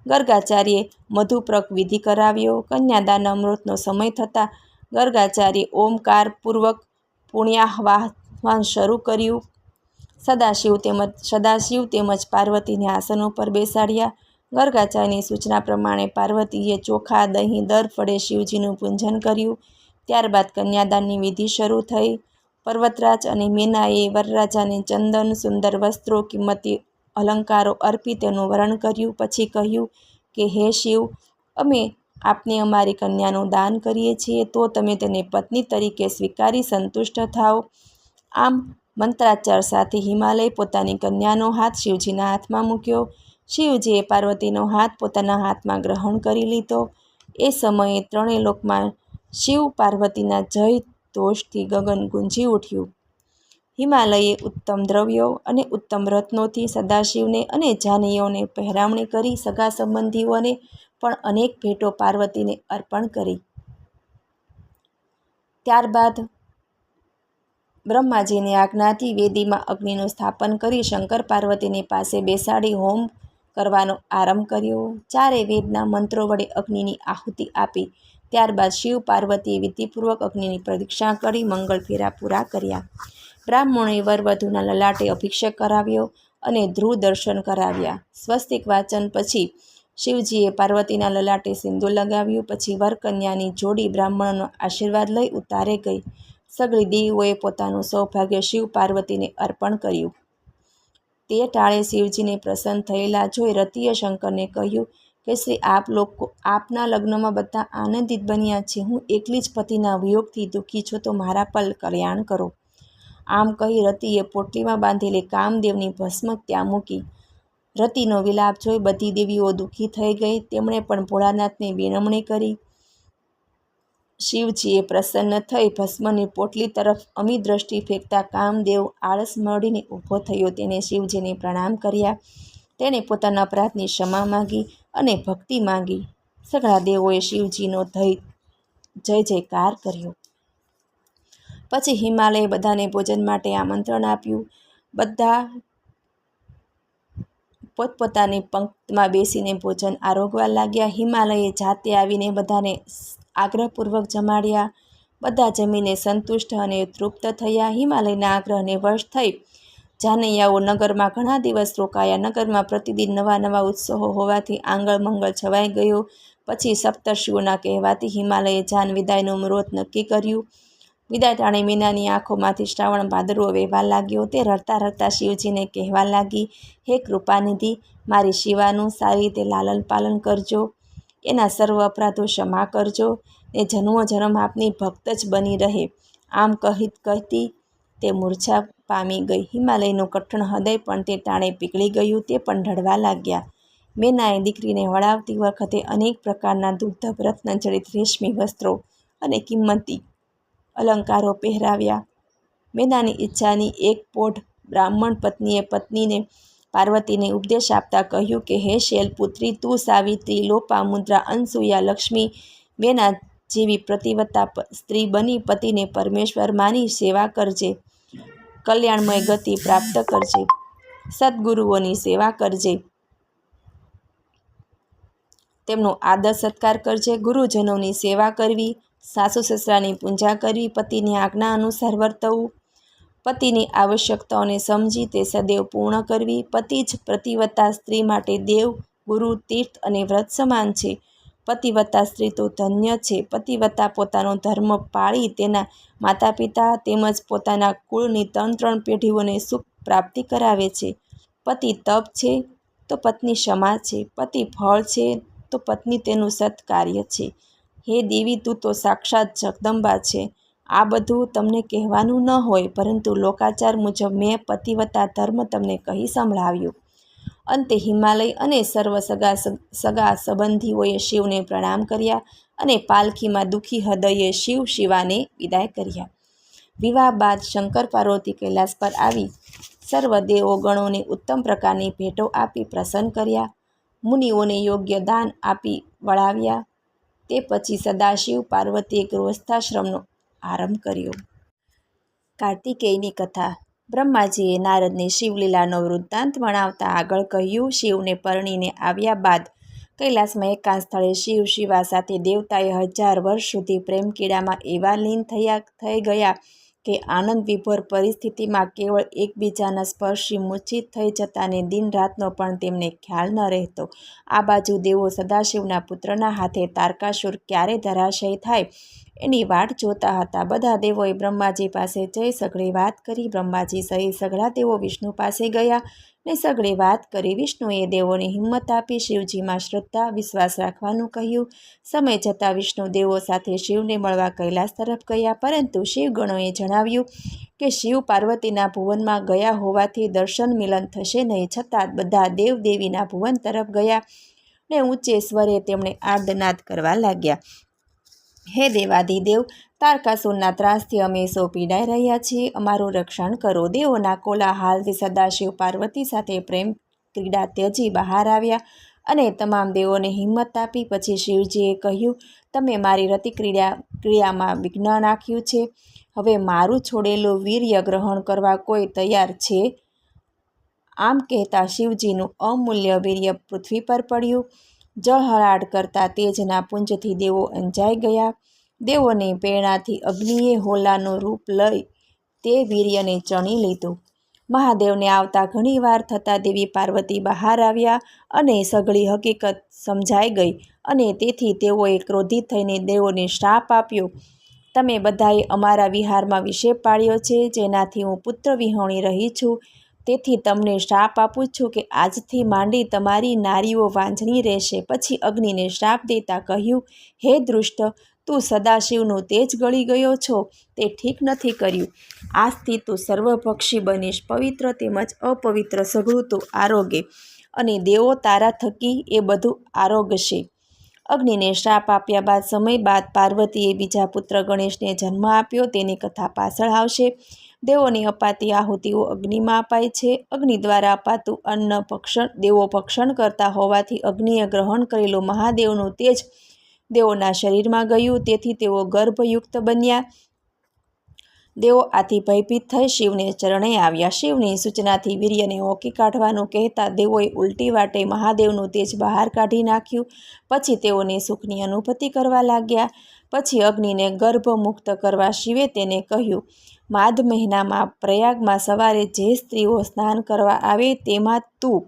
ગર્ગાચાર્યે મધુપ્રક વિધિ કરાવ્યો. કન્યાદાન અમૃતનો સમય થતાં ગર્ગાચાર્યે ઓમકારપૂર્વક પુણ્યાહવાહન શરૂ કર્યું. સદાશિવ તેમજ પાર્વતીને આસનો પર બેસાડ્યા. ગર્ગાચાર્યની સૂચના પ્રમાણે પાર્વતીએ ચોખા, દહીં, દર વડે શિવજીનું પૂજન કર્યું. ત્યારબાદ કન્યાદાનની વિધિ શરૂ થઈ. પર્વતરાજ અને મેનાએ વરરાજાને ચંદન, સુંદર વસ્ત્રો, કિંમતી અલંકારો અર્પી તેનું વરણ કર્યું. પછી કહ્યું કે હે શિવ, અમે આપને અમારી કન્યાનું દાન કરીએ છીએ, તો તમે તેને પત્ની તરીકે સ્વીકારી સંતુષ્ટ થાઓ. આમ મંત્રાચાર સાથે હિમાલય પોતાની કન્યાનો હાથ શિવજીના હાથમાં મૂક્યો. શિવજીએ પાર્વતીનો હાથ પોતાના હાથમાં ગ્રહણ કરી લીધો. એ સમયે ત્રણેય લોકમાં શિવ પાર્વતીના જય ઘોષથી ગગન ગુંજી ઉઠ્યું. હિમાલયે ઉત્તમ દ્રવ્યો અને ઉત્તમ રત્નોથી સદાશિવને અને જાનૈયાઓને પહેરામણી કરી. સગા સંબંધીઓને પણ અનેક ભેટો પાર્વતીને અર્પણ કરી. ત્યારબાદ બ્રહ્માજીની આજ્ઞાથી વેદીમાં અગ્નિનું સ્થાપન કરી શંકર પાર્વતીની પાસે બેસાડી હોમ કરવાનો આરંભ કર્યો. ચારે વેદના મંત્રો વડે અગ્નિની આહુતિ આપી. ત્યારબાદ શિવ પાર્વતીએ વિધિપૂર્વક અગ્નિની પ્રદક્ષિણા કરી મંગળ ફેરા પૂરા કર્યા. બ્રાહ્મણોએ વરવધૂના લલાટે અભિષેક કરાવ્યો અને ધ્રુવ દર્શન કરાવ્યા. સ્વસ્તિક વાચન પછી શિવજીએ પાર્વતીના લલાટે સિંદૂર લગાવ્યું. પછી વરકન્યાની જોડી બ્રાહ્મણોનો આશીર્વાદ લઈ ઉતારે ગઈ. સગળી દેવીઓએ પોતાનું સૌભાગ્ય શિવ પાર્વતીને અર્પણ કર્યું. તે ટાળે શિવજીને પ્રસન્ન થયેલા જોઈ રતિએ શંકરને કહ્યું કે શ્રી આપના લગ્નમાં બધા આનંદિત બન્યા છે. હું એકલી જ પતિના વિયોગથી દુઃખી છું, તો મારા પર કલ્યાણ કરો. આમ કહી રતિએ પોટલીમાં બાંધેલી કામદેવની ભસ્મ ત્યાં મૂકી. રતિનો વિલાપ જોઈ બધી દેવીઓ દુઃખી થઈ ગઈ. તેમણે પણ ભોળાનાથને વિનમણી કરી. શિવજીએ પ્રસન્ન થઈ ભસ્મની પોટલી તરફ અમી દ્રષ્ટિ ફેંકતા કામદેવ આળસ મળીને ઊભો થયો. તેને શિવજીને પ્રણામ કર્યા. તેણે પોતાના અપરાધની ક્ષમા માગી અને ભક્તિ માગી. સઘળા દેવોએ શિવજીનો જય જયકાર કર્યો. પછી હિમાલયે બધાને ભોજન માટે આમંત્રણ આપ્યું. બધા પોતપોતાની પંક્તિમાં બેસીને ભોજન આરોગવા લાગ્યા. હિમાલયે જાતે આવીને બધાને આગ્રહપૂર્વક જમાડ્યા. બધા જમીને સંતુષ્ટ અને તૃપ્ત થયા. હિમાલયના આગ્રહને વશ થઈ જાનૈયાઓ નગરમાં ઘણા દિવસ રોકાયા. નગરમાં પ્રતિદિન નવા નવા ઉત્સવો હોવાથી આંગળ મંગળ છવાઈ ગયો. પછી સપ્તર્ષિઓના કહેવાથી હિમાલયે જાન વિદાયનું મુહૂર્ત નક્કી કર્યું. વિદાય ટાણે મીનાની આંખોમાંથી શ્રાવણ ભાદરવો વહેવા લાગ્યો. તે રડતા રડતા શિવજીને કહેવા લાગી, હે કૃપાનિધિ, મારી શિવાનું સારી રીતે લાલન પાલન કરજો. એના સર્વ અપરાધો ક્ષમા કરજો. ને જન્મો જન્મ આપની ભક્ત જ બની રહે. આમ કહેતી તે મૂર્છા પામી ગઈ. હિમાલયનું કઠણ હૃદય પણ તે ટાણે પીગળી ગયું. તે પણ ઢળવા લાગ્યા. મેનાએ દીકરીને વળાવતી વખતે અનેક પ્રકારના દુર્લભ રત્નજડિત રેશમી વસ્ત્રો અને કિંમતી અલંકારો પહેરાવ્યા. મેનાની ઈચ્છાની એક પોઢ બ્રાહ્મણ પત્નીએ પત્નીને પાર્વતીને ઉપદેશ આપતા કહ્યું કે હે શૈલપુત્રી, તું સાવિત્રી, લોપામુદ્રા, અનસૂયા, લક્ષ્મી, મેના જેવી પ્રતિવતા સ્ત્રી બની પતિને પરમેશ્વર માની સેવા કરજે, કલ્યાણમય ગતિ પ્રાપ્ત કરજે, સદગુરુઓની સેવા કરજે, તેમનો આદર સત્કાર કરજે. ગુરુજનોની સેવા કરવી, સાસુ સસરાની પૂજા કરવી, પતિની આજ્ઞા અનુસાર વર્તવું, પતિની આવશ્યકતાઓને સમજી તે સદૈવ પૂર્ણ કરવી. પતિ જ પતિવ્રતા સ્ત્રી માટે દેવ, ગુરુ, તીર્થ અને વ્રત સમાન છે. પતિવ્રતા સ્ત્રી તો ધન્ય છે. પતિવ્રતા પોતાનો ધર્મ પાળી તેના માતા પિતા તેમજ પોતાના કુળની 3 પેઢીઓને સુખ પ્રાપ્તિ કરાવે છે. પતિ તપ છે તો પત્ની ક્ષમા છે. પતિ ફળ છે તો પત્ની તેનું સત્કાર્ય છે. હે દેવી, તું તો સાક્ષાત જગદંબા છે. આ બધું તમને કહેવાનું ન હોય, પરંતુ લોકાચાર મુજબ મેં પતિવ્રતા ધર્મ તમને કહી સંભળાવ્યું. અંતે હિમાલય અને સર્વ સગા સંબંધીઓએ શિવને પ્રણામ કર્યા અને પાલખીમાં દુઃખી હૃદયે શિવાને વિદાય કર્યા. વિવાહ બાદ શંકર પાર્વતી કૈલાસ પર આવી સર્વ દેવો ગણોને ઉત્તમ પ્રકારની ભેટો આપી પ્રસન્ન કર્યા. મુનિઓને યોગ્ય દાન આપી વળાવ્યા. તે પછી સદાશિવ પાર્વતીએ ગૃહસ્થાશ્રમનો આરંભ કર્યો. કાર્તિકેયની કથા. બ્રહ્માજીએ નારદને શિવલીલાનો વૃત્તાંત વણાવતા આગળ કહ્યું. શિવને પરણીને આવ્યા બાદ કૈલાસમાં એકાંત સ્થળે શિવ શિવા સાથે દેવતાએ 1000 વર્ષ સુધી પ્રેમકીડામાં એવા લીન થઈ ગયા કે આનંદ વિભોર પરિસ્થિતિમાં કેવળ એકબીજાના સ્પર્શથી મૂર્છિત થઈ જતા ને દિન રાતનો પણ તેમને ખ્યાલ ન રહેતો. આ બાજુ દેવો સદાશિવના પુત્રના હાથે તારકાસુર ક્યારે ધરાશય થાય એની વાટ જોતા હતા. બધા દેવોએ બ્રહ્માજી પાસે જઈ સઘળી વાત કરી. બ્રહ્માજી સહિત સઘળા દેવો વિષ્ણુ પાસે ગયા ને સઘળી વાત કરી. વિષ્ણુએ દેવોને હિંમત આપી શિવજીમાં શ્રદ્ધા વિશ્વાસ રાખવાનું કહ્યું. સમય જતાં વિષ્ણુ દેવો સાથે શિવને મળવા કૈલાસ તરફ ગયા, પરંતુ શિવગણોએ જણાવ્યું કે શિવ પાર્વતીના ભુવનમાં ગયા હોવાથી દર્શન મિલન થશે નહીં. છતાં બધા દેવ દેવીના ભુવન તરફ ગયા ને ઊંચે સ્વરે તેમણે આર્તનાદ કરવા લાગ્યા. હે દેવાધિદેવ, તારકાસુરના ત્રાસથી અમે સૌ પીડાઈ રહ્યા છીએ, અમારું રક્ષણ કરો. દેવોના કોલાહલથી સદાશિવ પાર્વતી સાથે પ્રેમ ક્રીડા ત્યજી બહાર આવ્યા અને તમામ દેવોને હિંમત આપી. પછી શિવજીએ કહ્યું, તમે મારી રતિ ક્રિયામાં વિઘ્ન નાખ્યું છે. હવે મારું છોડેલું વીર્ય ગ્રહણ કરવા કોઈ તૈયાર છે? આમ કહેતા શિવજીનું અમૂલ્ય વીર્ય પૃથ્વી પર પડ્યું. જળહળાટ કરતા તેજના પુંજથી દેવો અંજાઈ ગયા. દેવોની પ્રેરણાથી અગ્નિએ હોલાનું રૂપ લઈ તે વીર્યને ચણી લીધું. મહાદેવને આવતા ઘણી વાર થતાં દેવી પાર્વતી બહાર આવ્યા અને સઘળી હકીકત સમજાઈ ગઈ અને તેથી તેઓએ ક્રોધિત થઈને દેવોને શ્રાપ આપ્યો. તમે બધાએ અમારા વિહારમાં વિક્ષેપ પાડ્યો છે, જેનાથી હું પુત્ર વિહોણી રહી છું. તેથી તમને શ્રાપ આપું છું કે આજથી માંડી તમારી નારીઓ વાંઝણી રહેશે. પછી અગ્નિને શ્રાપ દેતા કહ્યું, હે દુષ્ટ, તું સદાશિવનું તેજ ગળી ગયો છો, તે ઠીક નથી કર્યું. આજથી તું સર્વભક્ષી બનીશ, પવિત્ર તેમજ અપવિત્ર સઘળું તું આરોગે અને દેવો તારા થકી એ બધું આરોગશે. અગ્નિને શ્રાપ આપ્યા બાદ સમય બાદ પાર્વતીએ બીજા પુત્ર ગણેશને જન્મ આપ્યો. તેની કથા પાછળ આવશે. દેવોની અપાતી આહુતિઓ અગ્નિમાં અપાય છે. અગ્નિ દ્વારા અપાતું અન્ન દેવો ભક્ષણ કરતા હોવાથી અગ્નિએ ગ્રહણ કરેલું મહાદેવનું તેજ દેવોના શરીરમાં ગયું. તેથી તેઓ ગર્ભયુક્ત બન્યા. દેવો આથી ભયભીત થઈ શિવને ચરણે આવ્યા. શિવની સૂચનાથી વીર્યને ઓકી કાઢવાનું કહેતા દેવોએ ઉલટી વાટે મહાદેવનું તેજ બહાર કાઢી નાખ્યું. પછી તેઓને સુખની અનુભૂતિ કરવા લાગ્યા. પછી અગ્નિને ગર્ભમુક્ત કરવા શિવે તેને કહ્યું, માઘ મહિનામાં પ્રયાગમાં સવારે જે સ્ત્રીઓ સ્નાન કરવા આવે તેમાં તું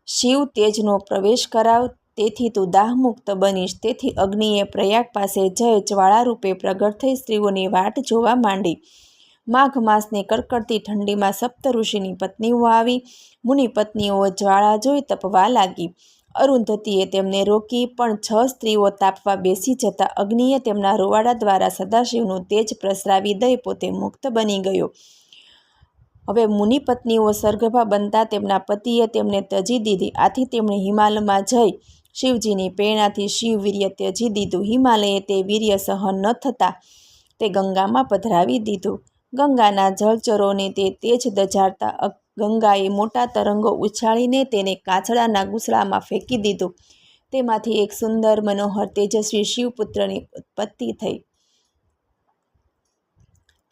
શિવ તેજનો પ્રવેશ કરાવ. તેથી તું દાહમુક્ત બનીશ. તેથી અગ્નિએ પ્રયાગ પાસે જઈ જ્વાળારૂપે પ્રગટ થઈ સ્ત્રીઓની વાટ જોવા માંડી. માઘ માસની કડકડતી ઠંડીમાં સપ્ત ઋષિની પત્નીઓ આવી. મુનિ પત્નીઓ જ્વાળા જોઈ તપવા લાગી. અરુંધતીએ તેમને રોકી, પણ 6 સ્ત્રીઓ તાપવા બેસી જતા અગ્નિએ તેમના રૂવાડા દ્વારા સદાશિવનું તેજ પ્રસરાવી દઈ પોતે મુક્ત બની ગયો. હવે મુનિ પત્નીઓ સર્ગભા બનતા તેમના પતિએ તેમને ત્યજી દીધી. આથી તેમણે હિમાલયમાં જઈ શિવજીની પ્રેરણાથી શિવવીર્ય ત્યજી દીધું. હિમાલયે તે વીર્ય સહન ન થતાં તે ગંગામાં પધરાવી દીધું. ગંગાના જળચરોને તે તેજ દજાડતા ગંગાએ મોટા તરંગો ઉછાળીને તેને કાચડાના ગૂંસડામાં ફેંકી દીધું. તેમાંથી એક સુંદર મનોહર તેજસ્વી શિવપુત્રની ઉત્પત્તિ થઈ.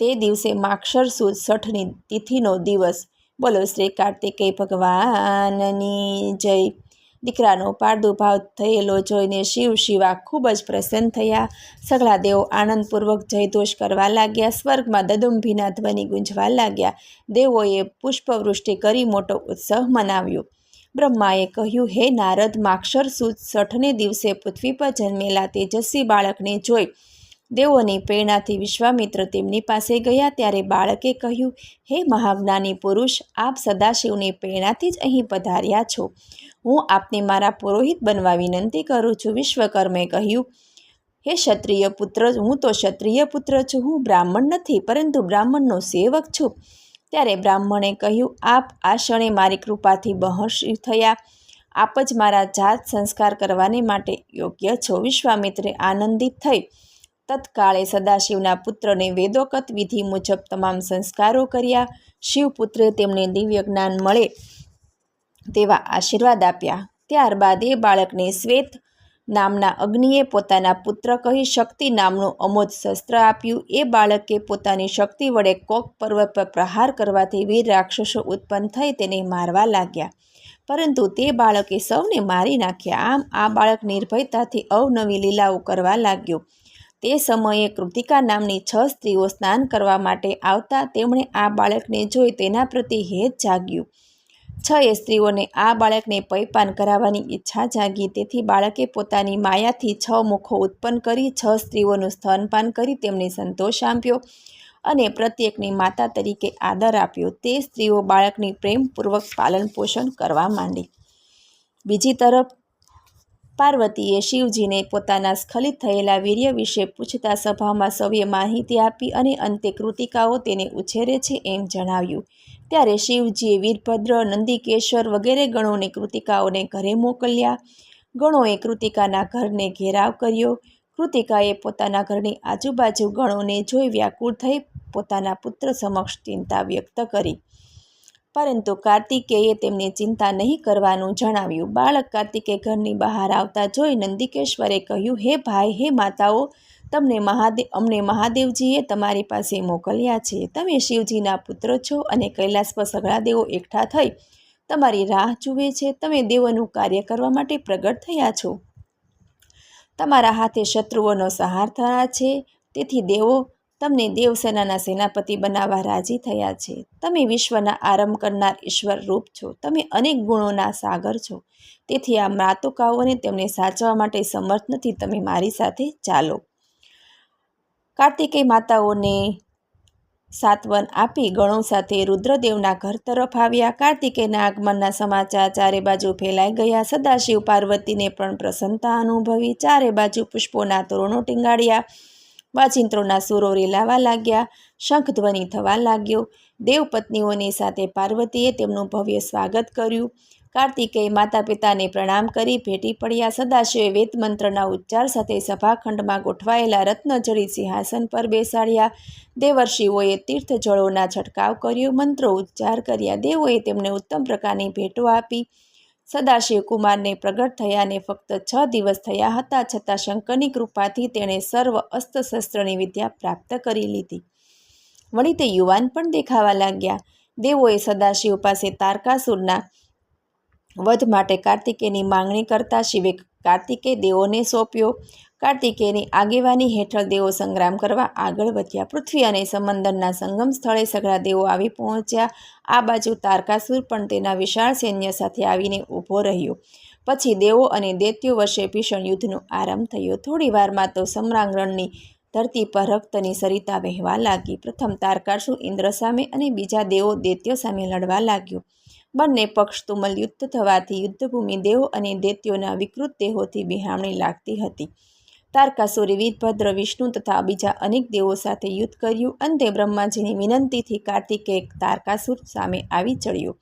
તે દિવસે માક્ષર સુદ 6ની તિથિનો દિવસ. બોલો શ્રી કાર્તિકેય ભગવાનની જય. દીકરાનો પ્રાદુર્ભાવ થયેલો જોઈને શિવા ખૂબ જ પ્રસન્ન થયા. સઘળા દેવો આનંદપૂર્વક જયઘોષ કરવા લાગ્યા. સ્વર્ગમાં દદુંભીના ધ્વનિ ગુંજવા લાગ્યા. દેવોએ પુષ્પવૃષ્ટિ કરી મોટો ઉત્સવ મનાવ્યો. બ્રહ્માએ કહ્યું, હે નારદ, માક્ષર સુદ 6ને દિવસે પૃથ્વી પર જન્મેલા તેજસ્વી બાળકને જોઈ દેવોની પ્રેરણાથી વિશ્વામિત્ર તેમની પાસે ગયા. ત્યારે બાળકે કહ્યું, હે મહાજ્ઞાની પુરુષ, આપ સદાશિવની પ્રેરણાથી જ અહીં પધાર્યા છો. હું આપને મારા પુરોહિત બનવા વિનંતી કરું છું. વિશ્વકર્મે કહ્યું, હે ક્ષત્રિય પુત્ર, હું તો ક્ષત્રિય પુત્ર છું. હું બ્રાહ્મણ નથી, પરંતુ બ્રાહ્મણનો સેવક છું. ત્યારે બ્રાહ્મણે કહ્યું, આપ આ ક્ષણે મારી કૃપાથી મહર્ષિ થયા. આપ જ મારા જાત સંસ્કાર કરવાને માટે યોગ્ય છો. વિશ્વામિત્રે આનંદિત થઈ તત્કાળે સદાશિવના પુત્રને વેદોક્ત વિધિ મુજબ તમામ સંસ્કારો કર્યા. શિવપુત્રે તેમને દિવ્ય જ્ઞાન મળે તેવા આશીર્વાદ આપ્યા. ત્યારબાદ એ બાળકને શ્વેત નામના અગ્નિએ પોતાના પુત્ર કહી શક્તિ નામનું અમોધ શસ્ત્ર આપ્યું. એ બાળકે પોતાની શક્તિ વડે કોક પર્વત પર પ્રહાર કરવાથી વીર રાક્ષસો ઉત્પન્ન થઈ તેને મારવા લાગ્યા, પરંતુ તે બાળકે સૌને મારી નાખ્યા. આમ આ બાળક નિર્ભયતાથી અવનવી લીલાઓ કરવા લાગ્યો. તે સમયે કૃતિકા નામની 6 સ્ત્રીઓ સ્નાન કરવા માટે આવતા તેમણે આ બાળકને જોઈ તેના પ્રત્યે હેત જાગ્યું. 6 સ્ત્રીઓને આ બાળકને પયપાન કરાવવાની ઈચ્છા જાગી. તેથી બાળકે પોતાની માયાથી 6 મુખો ઉત્પન્ન કરી 6 સ્ત્રીઓનું સ્તનપાન કરી તેમને સંતોષ આપ્યો અને પ્રત્યેકની માતા તરીકે આદર આપ્યો. તે સ્ત્રીઓ બાળકની પ્રેમપૂર્વક પાલન પોષણ કરવા માંડી. બીજી તરફ પાર્વતીએ શિવજીને પોતાના સ્ખલિત થયેલા વીર્ય વિશે પૂછતા સભામાં સૌએ માહિતી આપી અને અંતે કૃતિકાઓ તેને ઉછેરે છે એમ જણાવ્યું. ત્યારે શિવજીએ વીરભદ્ર, નંદિકેશ્વર વગેરે ગણોને કૃતિકાઓને ઘરે મોકલ્યા. ગણોએ કૃતિકાના ઘરને ઘેરાવ કર્યો. કૃતિકાએ પોતાના ઘરની આજુબાજુ ગણોને જોઈ વ્યાકુળ થઈ પોતાના પુત્ર સમક્ષ ચિંતા વ્યક્ત કરી, પરંતુ કાર્તિકેયે તેમને ચિંતા નહીં કરવાનું જણાવ્યું. બાળક કાર્તિકે ઘરની બહાર આવતા જોઈ નંદિકેશ્વરે કહ્યું, હે ભાઈ, હે માતાઓ, અમને મહાદેવજીએ તમારી પાસે મોકલ્યા છે. તમે શિવજીના પુત્ર છો અને કૈલાસ પર સઘળા દેવો એકઠા થઈ તમારી રાહ જુએ છે. તમે દેવોનું કાર્ય કરવા માટે પ્રગટ થયા છો. તમારા હાથે શત્રુઓનો સંહાર થનાર છે. તેથી દેવો તમને દેવસેનાના સેનાપતિ બનાવવા રાજી થયા છે. તમે વિશ્વના આરંભ કરનાર ઈશ્વર રૂપ છો. તમે અનેક ગુણોના સાગર છો. તેથી આ માતુકાઓને તેમને સાચવવા માટે સમર્થ નથી. તમે મારી સાથે ચાલો. કાર્તિકેય માતાઓને સાંત્વન આપી ગણો સાથે રુદ્રદેવના ઘર તરફ આવ્યા. કાર્તિકેયના આગમનના સમાચાર ચારે બાજુ ફેલાઈ ગયા. સદાશિવ પાર્વતીને પણ પ્રસન્નતા અનુભવી. ચારે બાજુ પુષ્પોના તોરણો ટીંગાડ્યા. વાજિંત્રોના સૂરો રેલાવા લાગ્યા. શંખધ્વનિ થવા લાગ્યો. દેવપત્નીઓની સાથે પાર્વતીએ તેમનું ભવ્ય સ્વાગત કર્યું. કાર્તિકેય માતા પિતાને પ્રણામ કરી ભેટી પડ્યા. સદાશિવે વેદમંત્રના ઉચ્ચાર સાથે સભાખંડમાં ગોઠવાયેલા રત્નજડિત સિંહાસન પર બેસાડ્યા. દેવર્ષિઓએ તીર્થજળોના છંટકાવ કર્યો, મંત્રો ઉચ્ચાર કર્યા. દેવોએ તેમને ઉત્તમ પ્રકારની ભેટો આપી. સદાશિવ કુમારને પ્રગટ થયાને ફક્ત 6 દિવસ થયા હતા, છતાં શંકરની કૃપાથી તેણે સર્વ અસ્ત્રશસ્ત્રની વિદ્યા પ્રાપ્ત કરી લીધી. વળી તે યુવાન પણ દેખાવા લાગ્યા. દેવોએ સદાશિવ પાસે તારકાસુરના વધ માટે કાર્તિકેયની માંગણી કરતા શિવે કાર્તિકેય દેવોને સોંપ્યો. કાર્તિકેયની આગેવાની હેઠળ દેવો સંગ્રામ કરવા આગળ વધ્યા. પૃથ્વી અને સમંદરના સંગમ સ્થળે સઘળા દેવો આવી પહોંચ્યા. આ બાજુ તારકાસુર પણ તેના વિશાળ સૈન્ય સાથે આવીને ઊભો રહ્યો. પછી દેવો અને દૈત્યો વચ્ચે ભીષણ યુદ્ધનો આરંભ થયો. થોડી વારમાં તો સમરાંગણની ધરતી પર રક્તની સરિતા વહેવા લાગી. પ્રથમ તારકાસુર ઇન્દ્ર સામે અને બીજા દેવો દૈત્યો સામે લડવા લાગ્યો. બંને પક્ષ તુમલ યુદ્ધ થવાથી યુદ્ધભૂમિ દેવો અને દૈત્યોના વિકૃત દેહોથી બિહામણી લાગતી હતી. તારકાસુરે વીરભદ્ર, વિષ્ણુ તથા બીજા અનેક દેવો સાથે યુદ્ધ કર્યું. અંતે બ્રહ્માજીની વિનંતીથી કાર્તિકેય તારકાસુર સામે આવી ચડ્યો.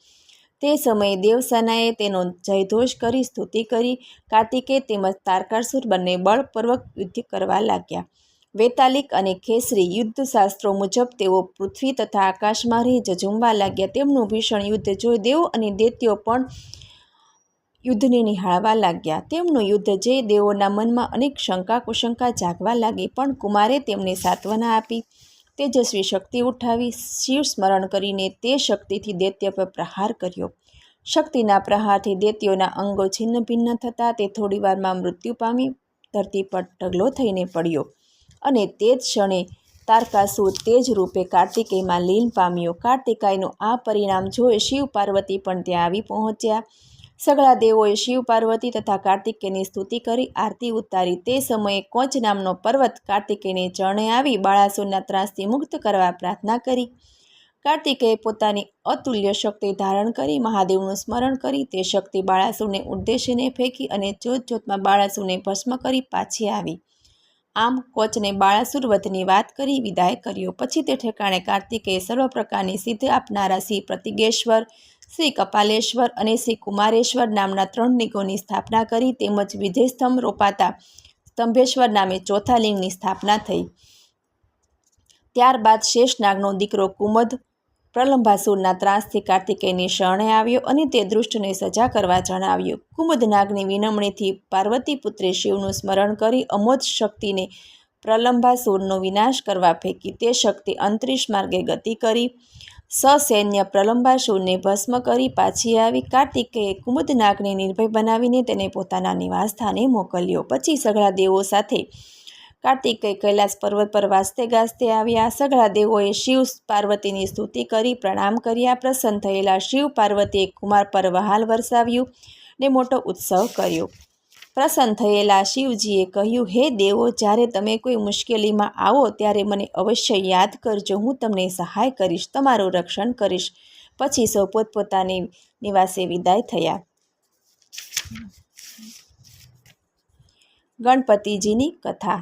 તે સમયે દેવસેનાએ તેનો જયઘોષ કરી સ્તુતિ કરી. કાર્તિકેય તેમજ તારકાસુર બંને બળપૂર્વક યુદ્ધ કરવા લાગ્યા. વૈતાલિક અને ખેસરી યુદ્ધશાસ્ત્રો મુજબ તેઓ પૃથ્વી તથા આકાશમાં રહી ઝઝૂમવા લાગ્યા. તેમનું ભીષણ યુદ્ધ જોઈ દેવો અને દૈત્યો પણ યુદ્ધને નિહાળવા લાગ્યા. તેમનું યુદ્ધ જોઈ દેવોના મનમાં અનેક શંકા કુશંકા જાગવા લાગી. પણ કુમારે તેમને સાંત્વના આપી, તેજસ્વી શક્તિ ઉઠાવી, શિવ સ્મરણ કરીને તે શક્તિથી દૈત્ય પર પ્રહાર કર્યો. શક્તિના પ્રહારથી દૈત્યોના અંગો છિન્ન ભિન્ન થતાં તે થોડીવારમાં મૃત્યુ પામી ધરતી પર ઢગલો થઈને પડ્યો. અને તે જ ક્ષણે તારકાસુર તેજ રૂપે કાર્તિકેયમાં લીન પામ્યો. કાર્તિકેયનું આ પરિણામ જોઈ શિવ પાર્વતી પણ ત્યાં આવી પહોંચ્યા. સઘળા દેવોએ શિવ પાર્વતી તથા કાર્તિકેયની સ્તુતિ કરી આરતી ઉતારી. તે સમયે કોચ નામનો પર્વત કાર્તિકેયને ચરણે આવી બાળાસુરના ત્રાસથી મુક્ત કરવા પ્રાર્થના કરી. કાર્તિકેયે પોતાની અતુલ્ય શક્તિ ધારણ કરી મહાદેવનું સ્મરણ કરી તે શક્તિ બાળાસુરને ઉદ્દેશીને ફેંકી અને જોતજોતમાં બાળાસુરને ભસ્મ કરી પાછી આવી. આમ કોચને બાળાસુર વધની વાત કરી વિદાય કર્યો. પછી તે ઠેકાણે કાર્તિકેયે સર્વ પ્રકારની સિદ્ધ આપનારા શ્રી પ્રતિગેશ્વર, શ્રી કપાલેશ્વર અને શ્રી કુમારેશ્વર નામના 3 લિંગોની સ્થાપના કરી. તેમજ વિજયસ્તંભ રોપાતા સ્તંભેશ્વર નામે ચોથા લિંગની સ્થાપના થઈ. ત્યારબાદ શેષનાગનો દીકરો કુમદ પ્રલંબાસુરના ત્રાસથી કાર્તિકેયની શરણે આવ્યો અને તે દુષ્ટને સજા કરવા જણાવ્યું. કુમુદનાગની વિનમણીથી પાર્વતીપુત્રે શિવનું સ્મરણ કરી અમોઘ શક્તિને પ્રલંબાસુરનો વિનાશ કરવા ફેંકી. તે શક્તિ અંતરિક્ષ માર્ગે ગતિ કરી સસૈન્ય પ્રલંબાસુરને ભસ્મ કરી પાછી આવી. કાર્તિકેયે કુમુદનાગને નિર્ભય બનાવીને તેને પોતાના નિવાસ સ્થાને મોકલ્યો. પછી સઘળા દેવો સાથે કાર્તિકેય કૈલાસ પર્વત પર વાજતે ગાજતે આવ્યા. સઘળા દેવોએ શિવ પાર્વતીની સ્તુતિ કરી પ્રણામ કર્યા. પ્રસન્ન થયેલા શિવ પાર્વતીએ કુમાર પર વહાલ વરસાવ્યું ને મોટો ઉત્સવ કર્યો. પ્રસન્ન થયેલા શિવજીએ કહ્યું, હે દેવો, જ્યારે તમે કોઈ મુશ્કેલીમાં આવો ત્યારે મને અવશ્ય યાદ કરજો. હું તમને સહાય કરીશ, તમારું રક્ષણ કરીશ. પછી સૌ પોતપોતાની નિવાસે વિદાય થયા. ગણપતિજીની કથા.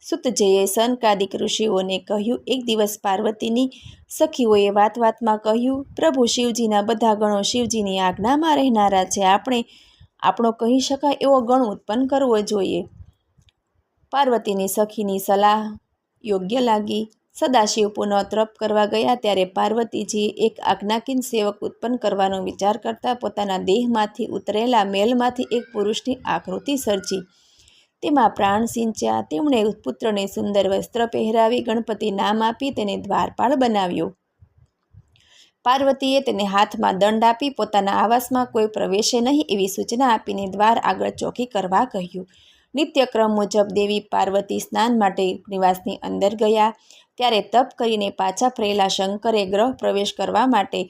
સુતજીએ સનકાદિક ઋષિઓને કહ્યું, એક દિવસ પાર્વતીની સખીઓએ વાત વાતમાં કહ્યું, પ્રભુ શિવજીના બધા ગણો શિવજીની આજ્ઞામાં રહેનારા છે. આપણે આપણો કહી શકાય એવો ગણ ઉત્પન્ન કરવો જોઈએ. પાર્વતીની સખીની સલાહ યોગ્ય લાગી. સદાશિવ પુનઃ તપ કરવા ગયા ત્યારે પાર્વતીજીએ એક આજ્ઞાકીન સેવક ઉત્પન્ન કરવાનો વિચાર કરતા પોતાના દેહમાંથી ઉતરેલા મેલમાંથી એક પુરુષની આકૃતિ સર્જી તેમાં પ્રાણ સિંચ્યા. તેમણે પુત્રને સુંદર વસ્ત્ર પહેરાવી ગણપતિ નામ આપી તેને દ્વારપાળ બનાવ્યો. પાર્વતીએ તેને હાથમાં દંડ આપી પોતાના આવાસમાં કોઈ પ્રવેશે નહીં એવી સૂચના આપીને દ્વાર આગળ ચોકી કરવા કહ્યું. નિત્યક્રમ મુજબ દેવી પાર્વતી સ્નાન માટે નિવાસની અંદર ગયા. ત્યારે તપ કરીને પાછા ફરેલા શંકરે ગ્રહ પ્રવેશ કરવા માટે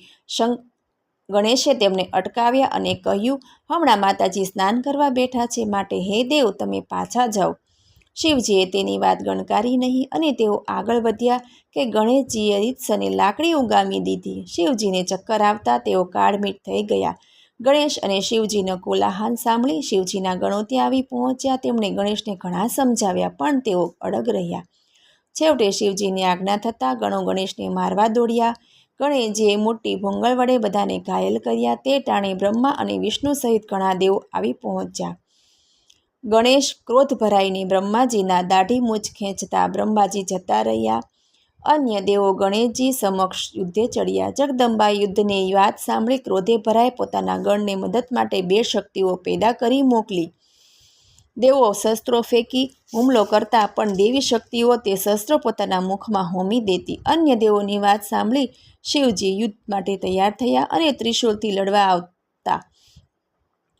ગણેશે તેમને અટકાવ્યા અને કહ્યું, હમણાં માતાજી સ્નાન કરવા બેઠા છે, માટે હે દેવ, તમે પાછા જાઓ. શિવજીએ તેની વાત ગણકારી નહીં અને તેઓ આગળ વધ્યા કે ગણેશજીએ રીતસરને લાકડી ઉગામી દીધી. શિવજીને ચક્કર આવતા તેઓ કાળમીટ થઈ ગયા. ગણેશ અને શિવજીનો કોલાહલ સાંભળી શિવજીના ગણો ત્યાં આવી પહોંચ્યા. તેમણે ગણેશને ઘણા સમજાવ્યા પણ તેઓ અડગ રહ્યા. છેવટે શિવજીની આજ્ઞા થતાં ગણો ગણેશને મારવા દોડ્યા. ગણેશજીએ મોટી ભૂંગળ વડે બધાને ઘાયલ કર્યા. તે ટાણે બ્રહ્મા અને વિષ્ણુ સહિત ઘણા દેવો આવી પહોંચ્યા. ગણેશ ક્રોધ ભરાઈને બ્રહ્માજીના દાઢી મૂછ ખેંચતા બ્રહ્માજી જતા રહ્યા. અન્ય દેવો ગણેશજી સમક્ષ યુદ્ધે ચડ્યા. જગદંબા યુદ્ધની વાત સાંભળી ક્રોધે ભરાઈ પોતાના ગણને મદદ માટે 2 શક્તિઓ પેદા કરી મોકલી. દેવો શસ્ત્રો ફેંકી હુમલો કરતા પણ દેવી શક્તિઓ તે શસ્ત્રો પોતાના મુખમાં હોમી દેતી. અન્ય દેવોની વાત સાંભળી શિવજી યુદ્ધ માટે તૈયાર થયા અને ત્રિશૂળથી લડવા આવતા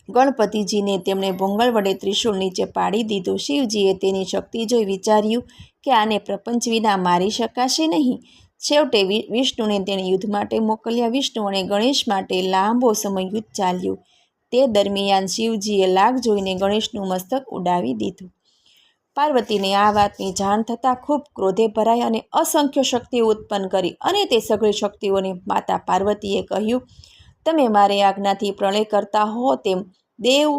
ગણપતિજીને તેમણે ભૂંગળ વડે ત્રિશૂળ નીચે પાડી દીધું. શિવજીએ તેની શક્તિ જોઈ વિચાર્યું કે આને પ્રપંચ વિના મારી શકાશે નહીં. છેવટે વિષ્ણુને તેણે યુદ્ધ માટે મોકલ્યા. વિષ્ણુ અને ગણેશ માટે લાંબો સમય યુદ્ધ ચાલ્યું. તે દરમિયાન શિવજીએ લાગ જોઈને ગણેશનું મસ્તક ઉડાવી દીધું. પાર્વતીને આ વાતની જાણ થતાં ખૂબ ક્રોધે ભરાઈ અને અસંખ્ય શક્તિઓ ઉત્પન્ન કરી અને તે સઘળી શક્તિઓને માતા પાર્વતીએ કહ્યું, તમે મારી આજ્ઞાથી પ્રલય કરતા હો તેમ દેવ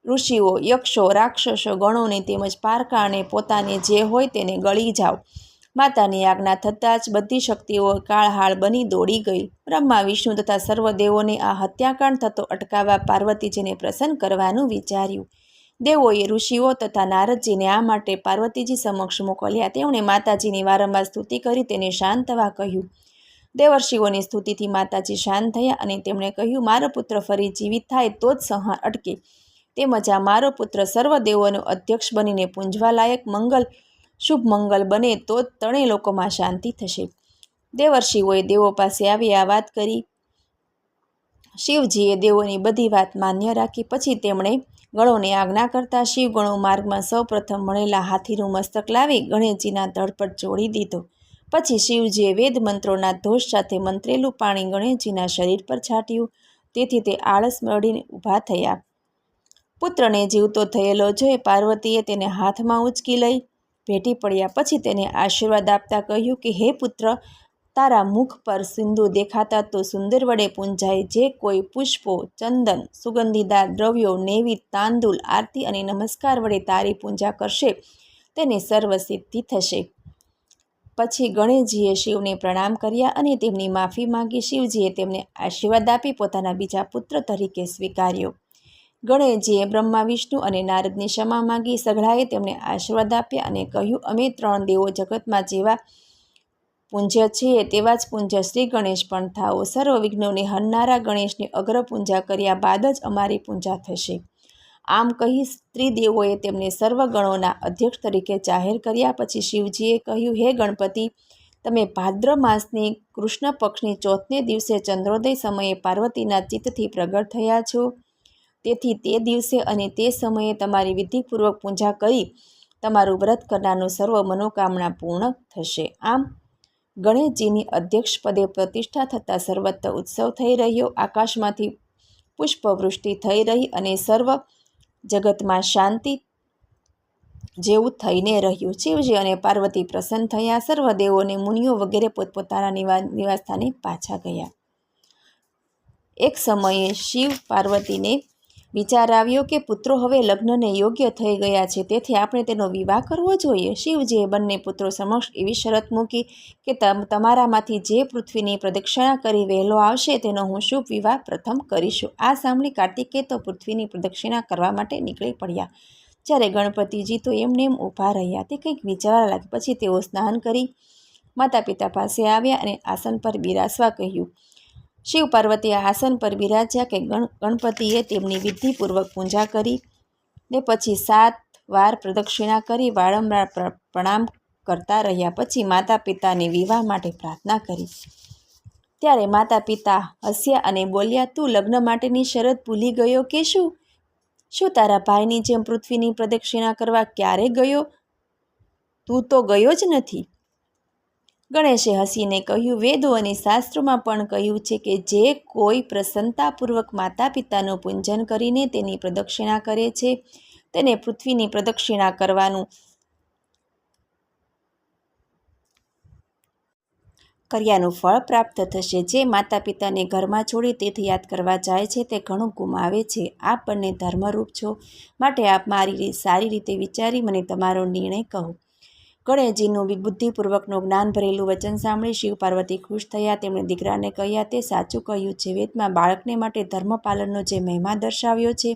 ઋષિઓ, યક્ષો, રાક્ષસો, ગણોને તેમજ પારકા અને પોતાને જે હોય તેને ગળી જાઓ. માતાની આજ્ઞા થતાં જ બધી શક્તિઓ કાળહાળ બની દોડી ગઈ. બ્રહ્મા, વિષ્ણુ તથા સર્વ દેવોને આ હત્યાકાંડ થતો અટકાવવા પાર્વતીજીને પ્રસન્ન કરવાનું વિચાર્યું. દેવોએ ઋષિઓ તથા નારદજીને આ માટે પાર્વતીજી સમક્ષ મોકલ્યા. તેમણે માતાજીની વારંવાર સ્તુતિ કરી તેને શાંત થવા કહ્યું. દેવર્ષિઓની સ્તુતિથી માતાજી શાંત થયા અને તેમણે કહ્યું, મારો પુત્ર ફરી જીવિત થાય તો જ સંહાર અટકે. તેમજ આ મારો પુત્ર સર્વ દેવોનો અધ્યક્ષ બનીને પૂંજવા લાયક શુભ મંગલ બને તો જ ત્રણેય લોકોમાં શાંતિ થશે. દેવર્ષિઓએ દેવો પાસે આવી આ વાત કરી. શિવજીએ દેવોની બધી વાત માન્ય રાખી. પછી તેમણે ગણોને આજ્ઞા કરતા શિવગણો માર્ગમાં સૌપ્રથમ મળેલા હાથીનું મસ્તક લાવી ગણેશજીના ધડ પર જોડી દીધો. પછી શિવજીએ વેદ મંત્રોના ઘોષ સાથે મંત્રેલું પાણી ગણેશજીના શરીર પર છાંટ્યું. તેથી તે આળસ મળીને ઊભા થયા. પુત્રને જીવતો થયેલો જોઈ પાર્વતીએ તેને હાથમાં ઉંચકી લઈ ભેટી પડ્યા. પછી તેને આશીર્વાદ આપતા કહ્યું કે હે પુત્ર, તારા મુખ પર સિંદૂર દેખાતા તો સુંદર વડે પૂંજાય. જે કોઈ પુષ્પો, ચંદન, સુગંધીદાર દ્રવ્યો, નૈવેદ્ય, તાંદુલ, આરતી અને નમસ્કાર વડે તારી પૂજા કરશે તેને સર્વસિદ્ધિ થશે. પછી ગણેશજીએ શિવને પ્રણામ કર્યા અને તેમની માફી માંગી. શિવજીએ તેમને આશીર્વાદ આપી પોતાના બીજા પુત્ર તરીકે સ્વીકાર્યો. ગણેશજીએ બ્રહ્મા, વિષ્ણુ અને નારદની ક્ષમા માંગી. સઘળાએ તેમને આશીર્વાદ આપ્યા અને કહ્યું, અમે ત્રણ દેવો જગતમાં જેવા પૂજ્ય છીએ તેવા જ પૂજ્ય શ્રી ગણેશ પણ થાઓ. સર્વ વિઘ્નોને હરનારા ગણેશની અગ્ર પૂજા કર્યા બાદ જ અમારી પૂજા થશે. આમ કહી ત્રિદેવોએ તેમને સર્વ ગણોના અધ્યક્ષ તરીકે જાહેર કર્યા. પછી શિવજીએ કહ્યું, હે ગણપતિ, તમે ભાદ્ર માસની કૃષ્ણ પક્ષની ચોથને દિવસે ચંદ્રોદય સમયે પાર્વતીના ચિત્તથી પ્રગટ થયા છો. તેથી તે દિવસે અને તે સમયે તમારી વિધિપૂર્વક પૂજા કરી તમારું વ્રત કરનારનું સર્વ મનોકામના પૂર્ણ થશે. આમ ગણેશજીની અધ્યક્ષ પદે પ્રતિષ્ઠા થતાં સર્વત્ર ઉત્સવ થઈ રહ્યો. આકાશમાંથી પુષ્પવૃષ્ટિ થઈ રહી અને સર્વ જગતમાં શાંતિ જેવું થઈને રહ્યું. શિવજી અને પાર્વતી પ્રસન્ન થયા. સર્વ દેવોને મુનિઓ વગેરે પોતપોતાના નિવાસસ્થાને પાછા ગયા. એક સમયે શિવ પાર્વતીને વિચાર આવ્યો કે પુત્રો હવે લગ્નને યોગ્ય થઈ ગયા છે, તેથી આપણે તેનો વિવાહ કરવો જોઈએ. શિવજીએ બંને પુત્રો સમક્ષ એવી શરત મૂકી કે તમારામાંથી જે પૃથ્વીની પ્રદક્ષિણા કરી વહેલો આવશે તેનો હું શુભ વિવાહ પ્રથમ કરીશું. આ સાંભળી કાર્તિકેય તો પૃથ્વીની પ્રદક્ષિણા કરવા માટે નીકળી પડ્યા. જ્યારે ગણપતિજી તો એમને એમ ઊભા રહ્યા. તે કંઈક વિચારવા લાગ્યા. પછી તેઓ સ્નાન કરી માતા પિતા પાસે આવ્યા અને આસન પર બિરાજવા કહ્યું. શિવ પાર્વતી આસન પર બિરાજ્યા કે ગણપતિએ તેમની વિધિપૂર્વક પૂજા કરી ને પછી 7 વાર પ્રદક્ષિણા કરી વારંવાર પ્રણામ કરતા રહ્યા. પછી માતા પિતાને વિવાહ માટે પ્રાર્થના કરી. ત્યારે માતા પિતા હસ્યા અને બોલ્યા, તું લગ્ન માટેની શરત ભૂલી ગયો કે શું તારા ભાઈની જેમ પૃથ્વીની પ્રદક્ષિણા કરવા ક્યારે ગયો? તું તો ગયો જ નથી. ગણેશે હસીને કહ્યું, વેદો અને શાસ્ત્રોમાં પણ કહ્યું છે કે જે કોઈ પ્રસન્નતાપૂર્વક માતા પિતાનું પૂજન કરીને તેની પ્રદક્ષિણા કરે છે તેને પૃથ્વીની પ્રદક્ષિણા કર્યાનું ફળ પ્રાપ્ત થશે. જે માતા પિતાને ઘરમાં છોડી તીર્થયાત્રા કરવા જાય છે તે ઘણું ગુમાવે છે. આપ બંને ધર્મરૂપ છો, માટે આપ મારી સારી રીતે વિચારી મને તમારો નિર્ણય કહો. ગણેશજીનું બુદ્ધિપૂર્વકનું જ્ઞાન ભરેલું વચન સાંભળી શિવ પાર્વતી ખુશ થયા. તેમણે દીકરાને કહ્યા, તે સાચું કહ્યું છે. વેદમાં બાળકને માટે ધર્મ પાલનનો જે મહિમા દર્શાવ્યો છે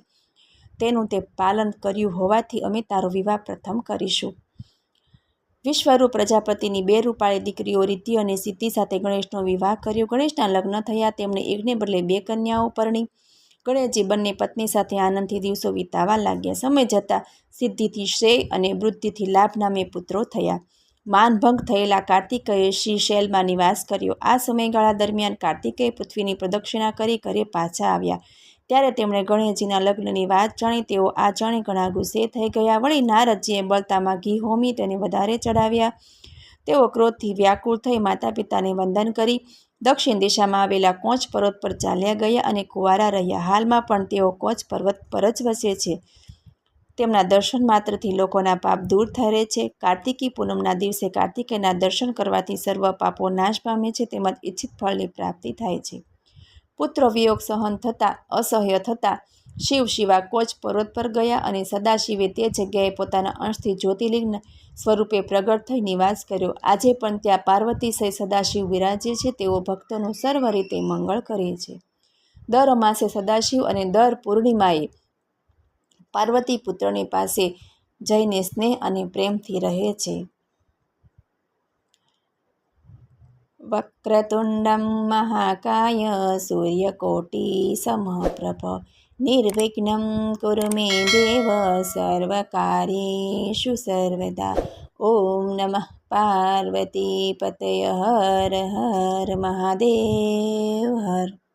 તેનું તે પાલન કર્યું હોવાથી અમે તારો વિવાહ પ્રથમ કરીશું. વિશ્વરૂપ પ્રજાપતિની 2 રૂપાળી દીકરીઓ રિદ્ધિ અને સિદ્ધિ સાથે ગણેશનો વિવાહ કર્યો. ગણેશના લગ્ન થયા. તેમણે એકને બદલે 2 કન્યાઓ પરણી. ગણેશજી બંને પત્ની સાથે આનંદથી દિવસો વિતાવા લાગ્યા. સમય જતાં સિદ્ધિથી શ્રેય અને વૃદ્ધિથી લાભ નામે પુત્રો થયા. માનભંગ થયેલા કાર્તિકેયે શ્રીશૈલમાં નિવાસ કર્યો. આ સમયગાળા દરમિયાન કાર્તિકેય પૃથ્વીની પ્રદક્ષિણા કરી ઘરે પાછા આવ્યા. ત્યારે તેમણે ગણેશજીના લગ્નની વાત જાણી. તેઓ આ જાણી ઘણા ગુસ્સે થઈ ગયા. વળી નારદજીએ બળતામાં ઘી હોમી તેને વધારે ચડાવ્યા. તેઓ ક્રોધથી વ્યાકુળ થઈ માતા પિતાને વંદન કરી દક્ષિણ દિશામાં આવેલા કોંચ પર્વત પર ચાલ્યા ગયા અને કુંવારા રહ્યા. હાલમાં પણ તેઓ કોંચ પર્વત પર જ વસે છે. તેમના દર્શન માત્રથી લોકોના પાપ દૂર ઠરે છે. કાર્તિકી પૂનમના દિવસે કાર્તિકેયના દર્શન કરવાથી સર્વ પાપો નાશ પામે છે તેમજ ઈચ્છિત ફળની પ્રાપ્તિ થાય છે. પુત્ર વિયોગ સહન થતાં અસહ્ય થતાં શિવ શિવાકોચ પર્વત પર ગયા અને સદાશિવે તે જગ્યાએ પોતાના અંશથી જ્યોતિર્લિંગ સ્વરૂપે પ્રગટ થઈ નિવાસ કર્યો. આજે પણ ત્યાં પાર્વતી સહિત સદાશિવ બિરાજે છે. તેઓ ભક્તોનું સર્વ રીતે મંગળ કરે છે. દર અમાસે સદાશિવ અને દર પૂર્ણિમાએ પાર્વતી પુત્રની પાસે જઈને સ્નેહ અને પ્રેમથી રહે છે. વક્રતુંડમ મહાકાય સૂર્યકોટી સમપ્રભ નિર્વિઘ્નમ કુરુ મે દેવ સર્વકાર્યેષુ સર્વદા. ઓમ નમઃ પાર્વતી પતય હર હર મહાદેવ હર.